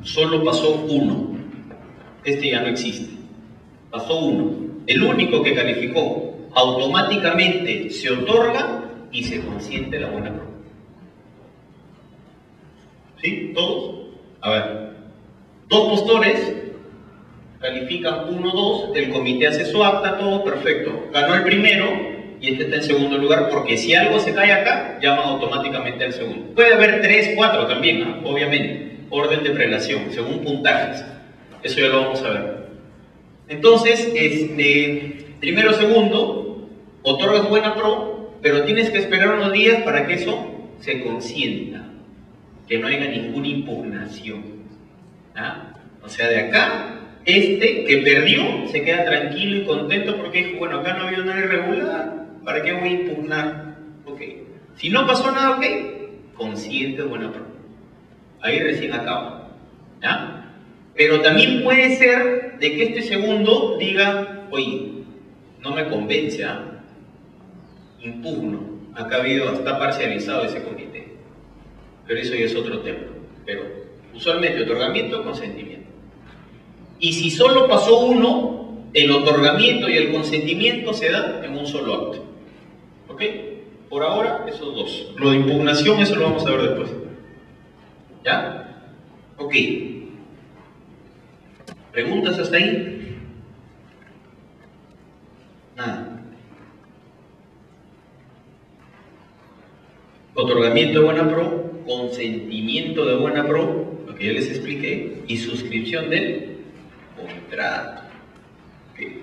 solo pasó uno, este ya no existe. Pasó uno. El único que calificó, automáticamente se otorga y se consiente la buena pro. ¿Sí? ¿Todos? A ver. Dos postores califican 1, 2, el comité hace su acta, todo perfecto. Ganó el primero y este está en segundo lugar, porque si algo se cae acá, llaman automáticamente al segundo. Puede haber 3, 4 también, ¿no? Obviamente. Orden de prelación, según puntajes. Eso ya lo vamos a ver. Entonces, primero, segundo, otorgas buena pro, pero tienes que esperar unos días para que eso se consienta, que no haya ninguna impugnación. ¿Ah? O sea, de acá, este que perdió se queda tranquilo y contento porque dijo, bueno, acá no había nada irregular, ¿para qué voy a impugnar? Ok. Si no pasó nada, ok, consiente buena pro. Ahí recién acaba. ¿Ya? Pero también puede ser de que este segundo diga, oye, no me convence, ¿ah? Impugno. Acá está parcializado ese comité. Pero eso ya es otro tema. Pero usualmente otorgamiento, consentimiento. Y si solo pasó uno, el otorgamiento y el consentimiento se dan en un solo acto. ¿Ok? Por ahora, esos dos. Lo de impugnación, eso lo vamos a ver después. ¿Ya? Ok. ¿Preguntas hasta ahí? Nada. Otorgamiento de buena pro, consentimiento de buena pro, lo que ya les expliqué, y suscripción del contrato. Okay.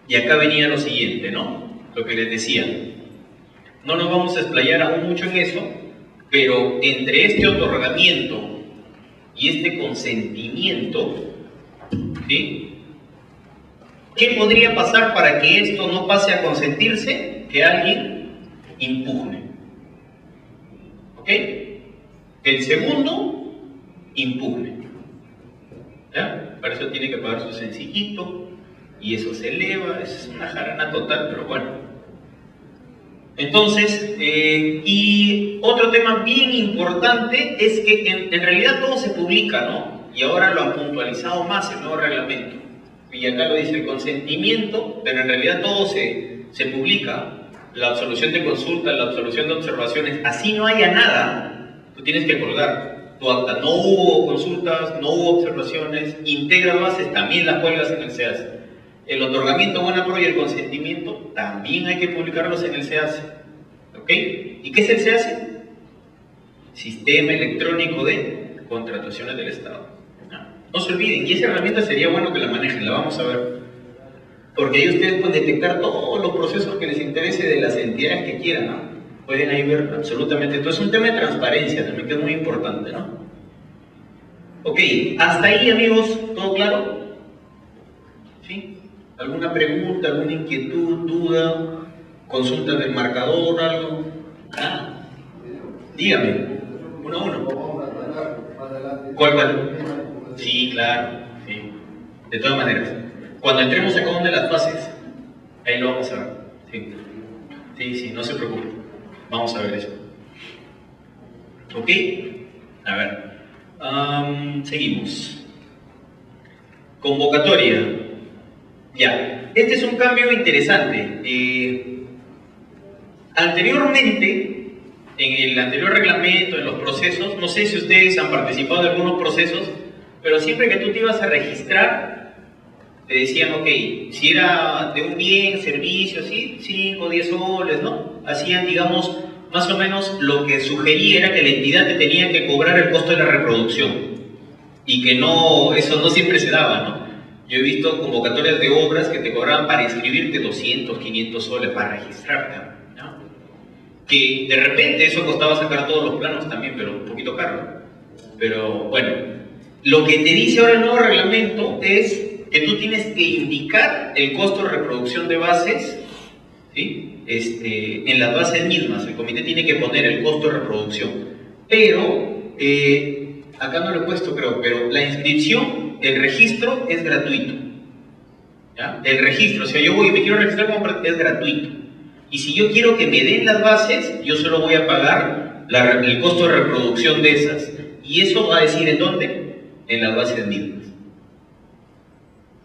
Y acá venía lo siguiente, ¿no? Lo que les decía. No nos vamos a explayar aún mucho en eso, pero entre este otorgamiento y este consentimiento, ¿sí? ¿Qué podría pasar para que esto no pase a consentirse? Que alguien impugne. ¿Ok? Que el segundo impugne. ¿Ya? Para eso tiene que pagar su sencillito y eso se eleva, es una jarana total, pero bueno. Entonces, y otro tema bien importante es que en realidad todo se publica, ¿no? Y ahora lo han puntualizado más el nuevo reglamento. Y acá lo dice el consentimiento, pero en realidad todo se publica. La absolución de consulta, la absolución de observaciones, así no haya nada, tú tienes que colgar tu acta. No hubo consultas, no hubo observaciones, integra bases, también las cuelgas en el SEACE. El otorgamiento buena pro y el consentimiento también hay que publicarlos en el SEACE. ¿Ok? ¿Y qué es el SEACE? Sistema Electrónico de Contrataciones del Estado. No se olviden, y esa herramienta sería bueno que la manejen, la vamos a ver. Porque ahí ustedes pueden detectar todos los procesos que les interese de las entidades que quieran, ¿no? Pueden ahí ver absolutamente todo. Es un tema de transparencia también que es muy importante, ¿no? Ok, hasta ahí, amigos, ¿todo claro? ¿Sí? ¿Alguna pregunta, alguna inquietud, duda, consulta del marcador, algo? Ah, dígame, uno a uno. ¿Cuál? Sí, claro, sí. De todas maneras, cuando entremos a cada una de las fases, ahí lo vamos a ver. Sí, no se preocupe. Vamos a ver eso. ¿Ok? A ver. Seguimos. Convocatoria. Ya. Este es un cambio interesante. Anteriormente, en el anterior reglamento, en los procesos, no sé si ustedes han participado de algunos procesos, pero siempre que tú te ibas a registrar, te decían, ok, si era de un bien, servicio, ¿sí? 5 o 10 soles, ¿no? Hacían, digamos, más o menos lo que sugería era que la entidad te tenía que cobrar el costo de la reproducción. Y que no, eso no siempre se daba, ¿no? Yo he visto convocatorias de obras que te cobraban para inscribirte 200, 500 soles para registrarte, ¿no? Que de repente eso costaba sacar todos los planos también, pero un poquito caro. Pero bueno, lo que te dice ahora el nuevo reglamento es que tú tienes que indicar el costo de reproducción de bases, ¿sí? En las bases mismas. El comité tiene que poner el costo de reproducción. Pero, acá no lo he puesto creo, pero la inscripción, el registro es gratuito. ¿Ya? El registro, o sea, yo voy y me quiero registrar como es gratuito. Y si yo quiero que me den las bases, yo solo voy a pagar el costo de reproducción de esas. Y eso va a decir ¿en dónde? En las bases mismas.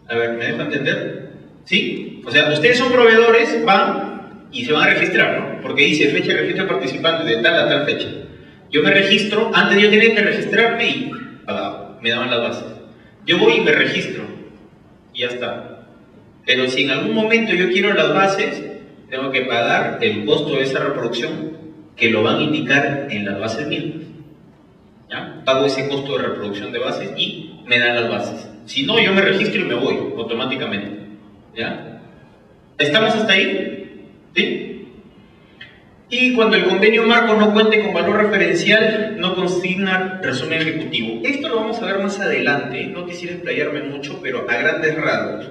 A ver, ¿me deja entender? ¿Sí? O sea, ustedes son proveedores, van y se van a registrar, ¿no? Porque dice fecha de registro de participantes de tal a tal fecha. Yo me registro, antes yo tenía que registrarme y me daban las bases. Yo voy y me registro y ya está. Pero si en algún momento yo quiero las bases, tengo que pagar el costo de esa reproducción que lo van a indicar en las bases mismas. ¿Ya? Pago ese costo de reproducción de bases y me dan las bases. Si no, yo me registro y me voy automáticamente. ¿Ya? ¿Estamos hasta ahí? ¿Sí? Y cuando el convenio marco no cuente con valor referencial, no consigna resumen ejecutivo. Esto lo vamos a ver más adelante, no quisiera explayarme mucho, pero a grandes rasgos.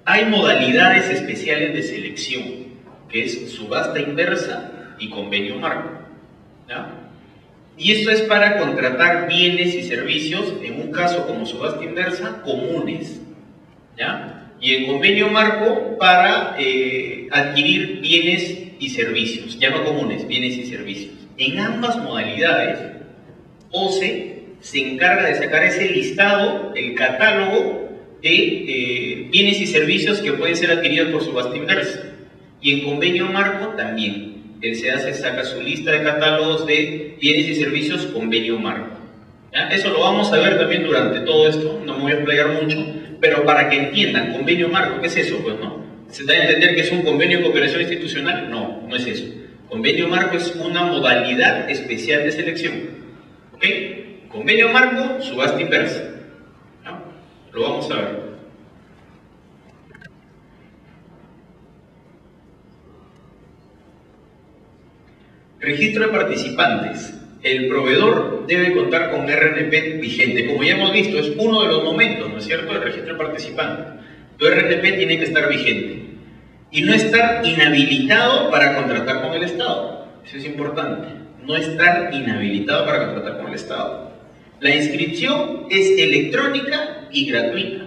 Hay modalidades especiales de selección, que es subasta inversa y convenio marco. ¿Ya? Y esto es para contratar bienes y servicios, en un caso como subasta inversa, comunes. ¿Ya? Y el convenio marco para adquirir bienes y servicios, ya no comunes, bienes y servicios. En ambas modalidades, OCE se encarga de sacar ese listado, el catálogo de bienes y servicios que pueden ser adquiridos por subasta inversa. Y en convenio marco también. El SEACE saca su lista de catálogos de bienes y servicios convenio marco. ¿Ya? Eso lo vamos a ver también durante todo esto, no me voy a explayar mucho, pero para que entiendan, convenio marco, ¿qué es eso? Pues no. ¿Se da a entender que es un convenio de cooperación institucional? No, no es eso. Convenio marco es una modalidad especial de selección. ¿Ok? Convenio marco, subasta inversa. ¿Ya? Lo vamos a ver. Registro de participantes. El proveedor debe contar con RNP vigente. Como ya hemos visto, es uno de los momentos, ¿no es cierto?, del registro de participantes. Tu RNP tiene que estar vigente y no estar inhabilitado para contratar con el Estado. Eso es importante. No estar inhabilitado para contratar con el Estado. La inscripción es electrónica y gratuita.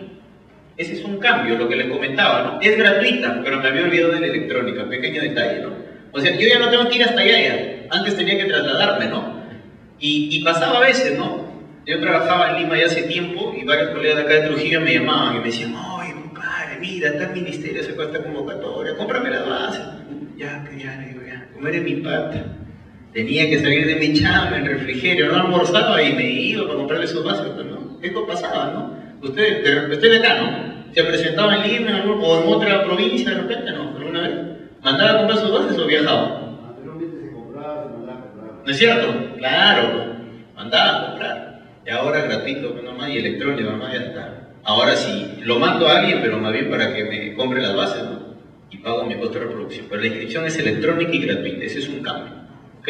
Ese es un cambio, lo que les comentaba, ¿no? Es gratuita, pero me había olvidado de la electrónica. Pequeño detalle, ¿no? O sea, yo ya no tengo que ir hasta allá ya. Antes tenía que trasladarme, ¿no? Y pasaba a veces, ¿no? Yo trabajaba en Lima ya hace tiempo y varios colegas de acá de Trujillo me llamaban y me decían, oye, compadre, mira, está el ministerio sacó esta convocatoria, cómprame las bases. Ya, que ya, digo, ya, como eres mi pata. Tenía que salir de mi chamba, el refrigerio, no almorzaba y me iba para comprarle sus bases, pues, ¿no? Esto pasaba, ¿no? Usted de acá, ¿no? Se presentaba en Lima o en otra provincia de repente, ¿no? ¿Alguna vez? ¿Mandaba a comprar sus bases o viajaba? Anteriormente se compraba, se mandaba a comprar. ¿No es cierto? Claro, mandaba a comprar. Y ahora gratuito, nomás, y electrónico, nomás, ya está. Ahora sí, lo mando a alguien, pero más bien para que me compre las bases, ¿no? Y pago mi costo de reproducción. Pero la inscripción es electrónica y gratuita, ese es un cambio. ¿Ok?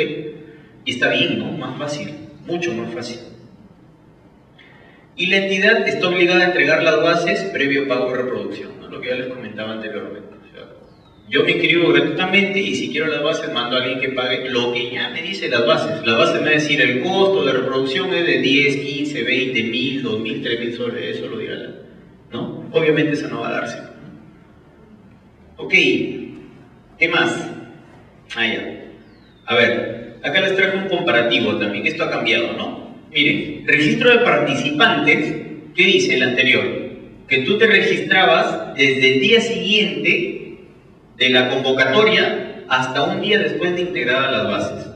Y está bien, ¿no? Más fácil, mucho más fácil. Y la entidad está obligada a entregar las bases previo pago de reproducción, ¿no? Lo que ya les comentaba anteriormente. O sea, yo me inscribo gratuitamente y si quiero las bases mando a alguien que pague lo que ya me dice las bases. Las bases me va a decir el costo de reproducción es de 10, 15, 20, 1000, 2000, 3000 soles, eso lo dirá, ¿no? Obviamente eso no va a darse. Ok, ¿qué más? Ya. A ver, acá les traigo un comparativo también, esto ha cambiado, ¿no? Miren, registro de participantes, ¿qué dice el anterior? Que tú te registrabas desde el día siguiente de la convocatoria hasta un día después de integradas las bases.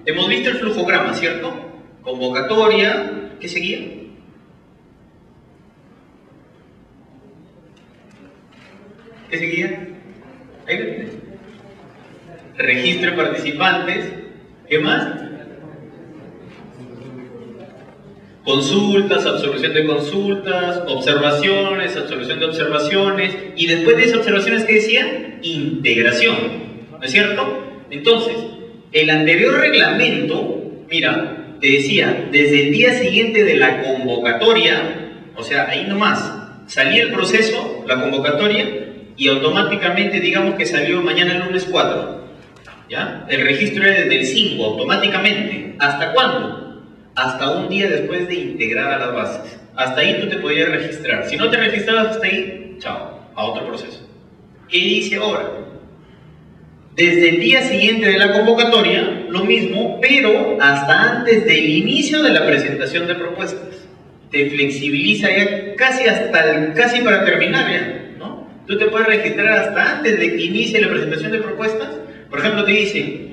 Hemos visto el flujograma, ¿cierto? Convocatoria, ¿qué seguía? ¿Qué seguía? Ahí lo tienes. Registro de participantes. ¿Qué más? Consultas, absolución de consultas, observaciones, absolución de observaciones, y después de esas observaciones, ¿qué decía? Integración, ¿no es cierto? Entonces, el anterior reglamento, mira, te decía, desde el día siguiente de la convocatoria, o sea, ahí nomás, salía el proceso, la convocatoria, y automáticamente, digamos que salió mañana el lunes 4, ¿ya? El registro era desde el 5, automáticamente. ¿Hasta cuándo? Hasta un día después de integrar a las bases. Hasta ahí tú te podías registrar. Si no te registrabas hasta ahí, chao, a otro proceso. ¿Qué dice ahora? Desde el día siguiente de la convocatoria, lo mismo, pero hasta antes del inicio de la presentación de propuestas. Te flexibiliza ya casi para terminar ya, ¿no? Tú te puedes registrar hasta antes de que inicie la presentación de propuestas. Por ejemplo, te dicen,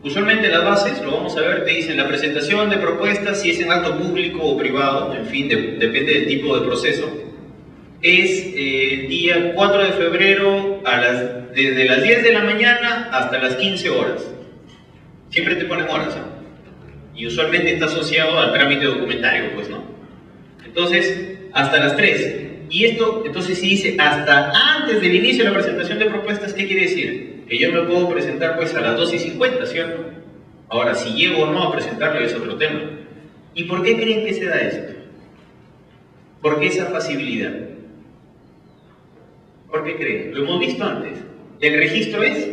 usualmente las bases, lo vamos a ver, te dicen la presentación de propuestas, si es en acto público o privado, en fin, depende del tipo de proceso, es el día 4 de febrero desde las 10 de la mañana hasta las 15 horas. Siempre te ponen horas, ¿no? Y usualmente está asociado al trámite documentario, pues, ¿no? Entonces, hasta las 3. Y esto, entonces, si dice hasta antes del inicio de la presentación de propuestas, ¿qué quiere decir? Que yo me puedo presentar pues a las 2:50, ¿cierto? Ahora, si llego o no a presentarlo es otro tema. ¿Y por qué creen que se da esto? ¿Por qué esa facilidad? ¿Por qué creen? Lo hemos visto antes. El registro es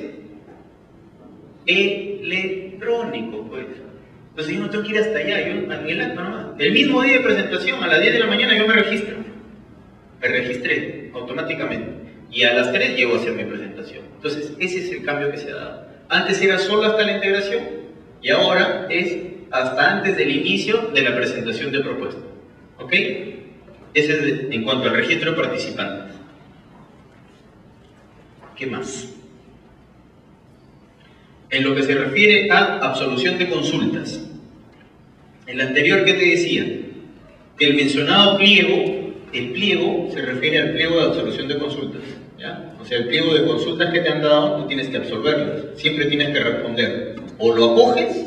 electrónico, pues. Entonces yo no tengo que ir hasta allá, yo en el acto nomás. El mismo día de presentación, a las 10 de la mañana yo me registro. Me registré automáticamente. Y a las 3 llego a hacer mi presentación. Entonces, ese es el cambio que se ha dado. Antes era solo hasta la integración y ahora es hasta antes del inicio de la presentación de propuesta. ¿Ok? Ese es en cuanto al registro de participantes. ¿Qué más? En lo que se refiere a absolución de consultas. En el anterior, ¿qué te decía? Que el mencionado pliego, el pliego se refiere al pliego de absolución de consultas. ¿Ya? O sea, el pliego de consultas que te han dado, tú tienes que absolverlas. Siempre tienes que responder. O lo acoges,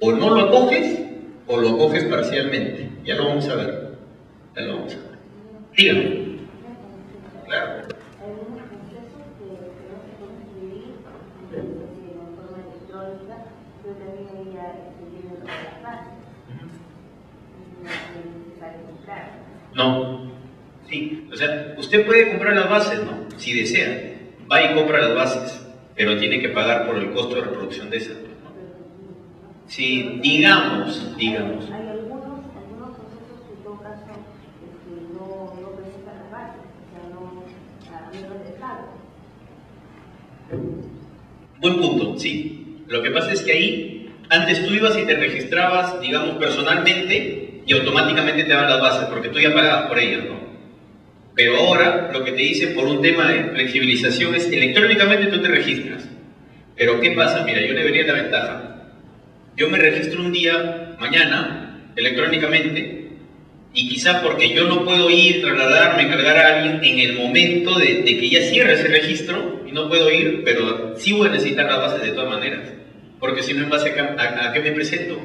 o no lo acoges, o lo acoges parcialmente. Ya lo vamos a ver. Ya lo vamos a ver. Dígame. Claro. No. Sí, o sea, usted puede comprar las bases, ¿no? Si desea, va y compra las bases, pero tiene que pagar por el costo de reproducción de esas, ¿no? Si, digamos. Hay algunos procesos que en todo caso no presentan las bases, o sea, no a nivel de Estado. Buen punto, sí. Lo que pasa es que ahí, antes tú ibas y te registrabas, digamos, personalmente, y automáticamente te daban las bases, porque tú ya pagabas por ellas, ¿no? Pero ahora lo que te dice por un tema de flexibilización es electrónicamente tú te registras. Pero ¿qué pasa? Mira, yo le vería la ventaja. Yo me registro un día, mañana, electrónicamente, y quizá porque yo no puedo ir, trasladarme, cargar a alguien en el momento de que ya cierre ese registro, y no puedo ir, pero sí voy a necesitar las bases de todas maneras. Porque si no, en base a qué me presento,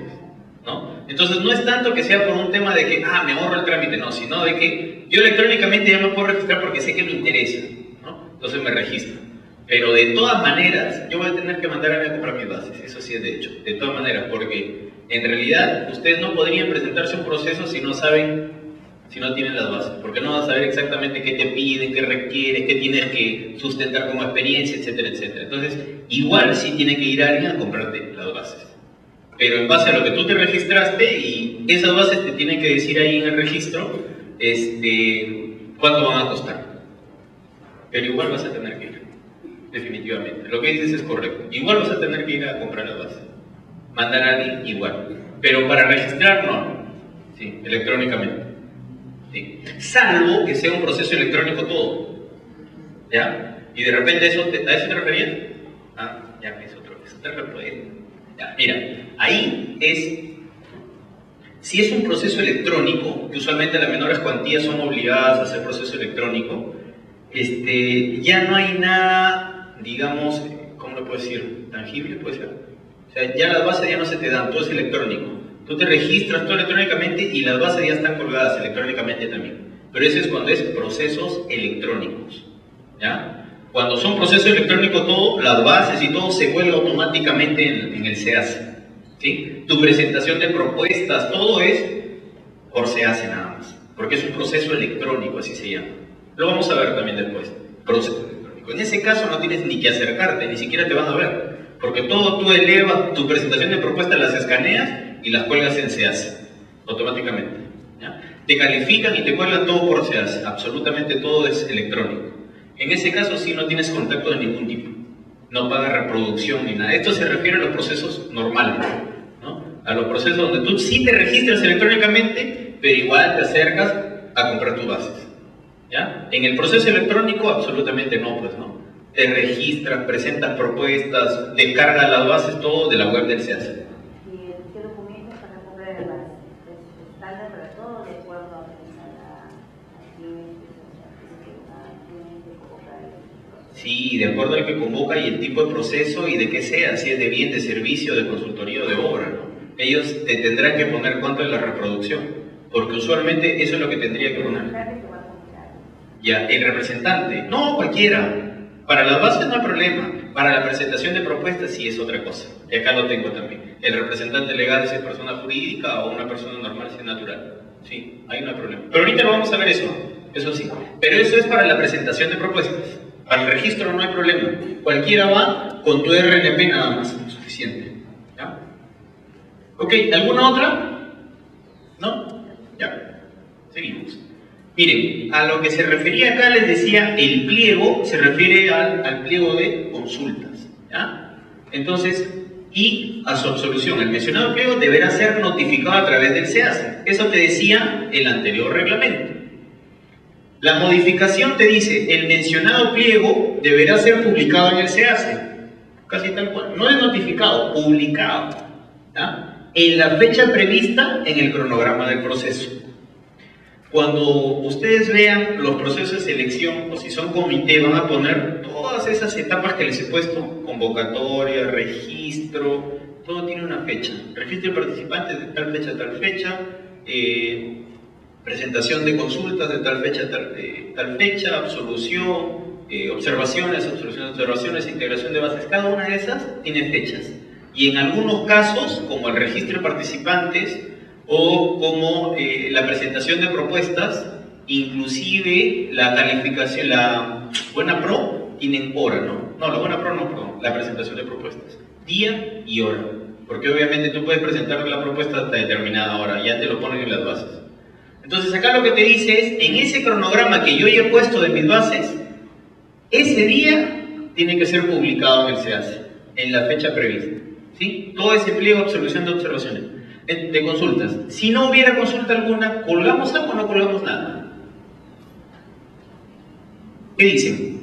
¿no? Entonces no es tanto que sea por un tema de que, me ahorro el trámite, no, sino de que yo electrónicamente ya me puedo registrar porque sé que me interesa, ¿no? Entonces me registro. Pero de todas maneras, yo voy a tener que mandar a alguien a comprar mis bases, eso sí es de hecho, de todas maneras, porque en realidad ustedes no podrían presentarse un proceso si no saben, si no tienen las bases, porque no van a saber exactamente qué te piden, qué requieres, qué tienes que sustentar como experiencia, etcétera, etcétera. Entonces, igual sí tiene que ir alguien a comprarte las bases. Pero en base a lo que tú te registraste y esas bases te tienen que decir ahí en el registro cuánto van a costar. Pero igual vas a tener que ir, definitivamente. Lo que dices es correcto. Igual vas a tener que ir a comprar las bases. Mandar a alguien igual. Pero para registrar no. Sí, electrónicamente. Sí. Salvo que sea un proceso electrónico todo. ¿Ya? Y de repente a eso te referías. ya es otra respuesta. Ya, mira, ahí es, si es un proceso electrónico, que usualmente las menores cuantías son obligadas a hacer proceso electrónico, ya no hay nada, digamos, ¿cómo lo puedo decir? Tangible, puede ser. O sea, ya las bases ya no se te dan, todo es electrónico. Tú te registras todo electrónicamente y las bases ya están colgadas electrónicamente también. Pero eso es cuando es procesos electrónicos, ¿ya? Cuando son procesos electrónicos todo, las bases y todo se cuelga automáticamente en el SEACE, ¿sí? Tu presentación de propuestas, todo es por SEACE nada más, porque es un proceso electrónico, así se llama. Lo vamos a ver también después, proceso electrónico. En ese caso no tienes ni que acercarte, ni siquiera te van a ver, porque todo tú elevas, tu presentación de propuestas las escaneas y las cuelgas en SEACE, automáticamente, ¿ya? Te califican y te cuelgan todo por SEACE, absolutamente todo es electrónico. En ese caso sí no tienes contacto de ningún tipo, no paga reproducción ni nada. Esto se refiere a los procesos normales, ¿no? A los procesos donde tú sí te registras electrónicamente, pero igual te acercas a comprar tus bases, ¿ya? En el proceso electrónico absolutamente no, pues no. Te registras, presentas propuestas, descargas las bases, todo de la web del SEACE. ¿Y qué documentos para comprar el base? ¿Es estándar para todo de acuerdo a Sí, de acuerdo al que convoca y el tipo de proceso y de qué sea, si es de bien, de servicio, de consultoría o de obra, ¿no? Ellos te tendrán que poner cuánto es la reproducción, porque usualmente eso es lo que tendría que poner. Ya, el representante, no cualquiera. Para las bases no hay problema, para la presentación de propuestas sí es otra cosa, y acá lo tengo también. El representante legal si es persona jurídica o una persona normal si es natural, sí, ahí no hay problema. Pero ahorita no vamos a ver eso sí, pero eso es para la presentación de propuestas. Para el registro no hay problema, cualquiera va con tu RNP nada más, suficiente, ¿ya? Ok, ¿alguna otra? ¿No? Ya, seguimos. Miren, a lo que se refería acá les decía, el pliego se refiere al pliego de consultas, ¿ya? Entonces, y a su absolución, el mencionado pliego deberá ser notificado a través del SEACE. Eso te decía el anterior reglamento. La modificación te dice, el mencionado pliego deberá ser publicado en el SEACE, casi tal cual, no es notificado, publicado, ¿ya? En la fecha prevista en el cronograma del proceso. Cuando ustedes vean los procesos de selección, o si son comité, van a poner todas esas etapas que les he puesto, convocatoria, registro, todo tiene una fecha, registro de participantes de tal fecha, presentación de consultas de tal fecha, absolución, observaciones, integración de bases, cada una de esas tiene fechas. Y en algunos casos, como el registro de participantes o como la presentación de propuestas, inclusive la calificación, la buena pro, tienen hora, ¿no? No, la buena pro no, perdón, la presentación de propuestas, día y hora. Porque obviamente tú puedes presentar la propuesta hasta determinada hora, ya te lo ponen en las bases. Entonces acá lo que te dice es, en ese cronograma que yo ya he puesto de mis bases, ese día tiene que ser publicado en el SEACE, en la fecha prevista, ¿sí? Todo ese pliego de absolución de observaciones, de consultas. Si no hubiera consulta alguna, ¿colgamos algo o no colgamos nada? ¿Qué dicen?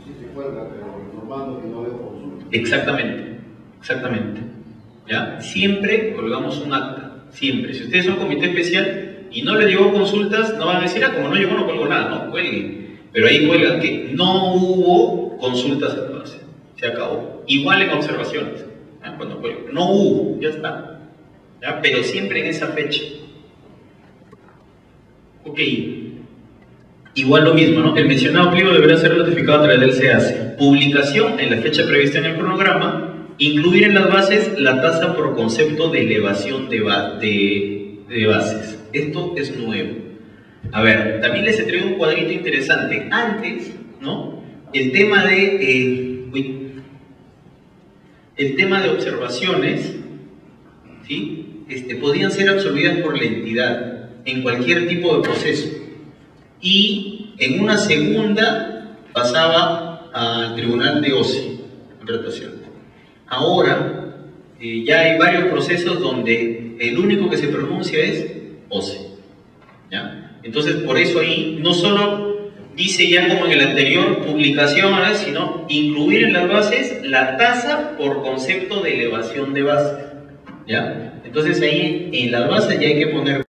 Sí se cuelga, pero informando que no veo consulta. Exactamente. ¿Ya? Siempre colgamos un acta, siempre. Si ustedes son comité especial y no les llegó consultas, no van a decir, como no llegó no colgo nada, no, cuelguen. Pero ahí cuelgan que no hubo consultas a la base, se acabó. Igual en observaciones, ¿ya? Cuando cuelgan, no hubo, ya está. ¿Ya? Pero siempre en esa fecha. Ok. Igual lo mismo, ¿no? El mencionado pliego deberá ser notificado a través del SEACE. Publicación en la fecha prevista en el cronograma. Incluir en las bases la tasa por concepto de elevación de bases. Esto es nuevo. A ver, también les he traído un cuadrito interesante. Antes, ¿no? El tema de observaciones, ¿sí? Podían ser absolvidas por la entidad en cualquier tipo de proceso. Y en una segunda pasaba al tribunal de OCE, en rotación. Ahora, ya hay varios procesos donde el único que se pronuncia es OCE, ¿ya? Entonces, por eso ahí no solo dice ya como en el anterior publicación, ¿verdad? Sino incluir en las bases la tasa por concepto de elevación de base, ¿ya? Entonces ahí en las bases ya hay que poner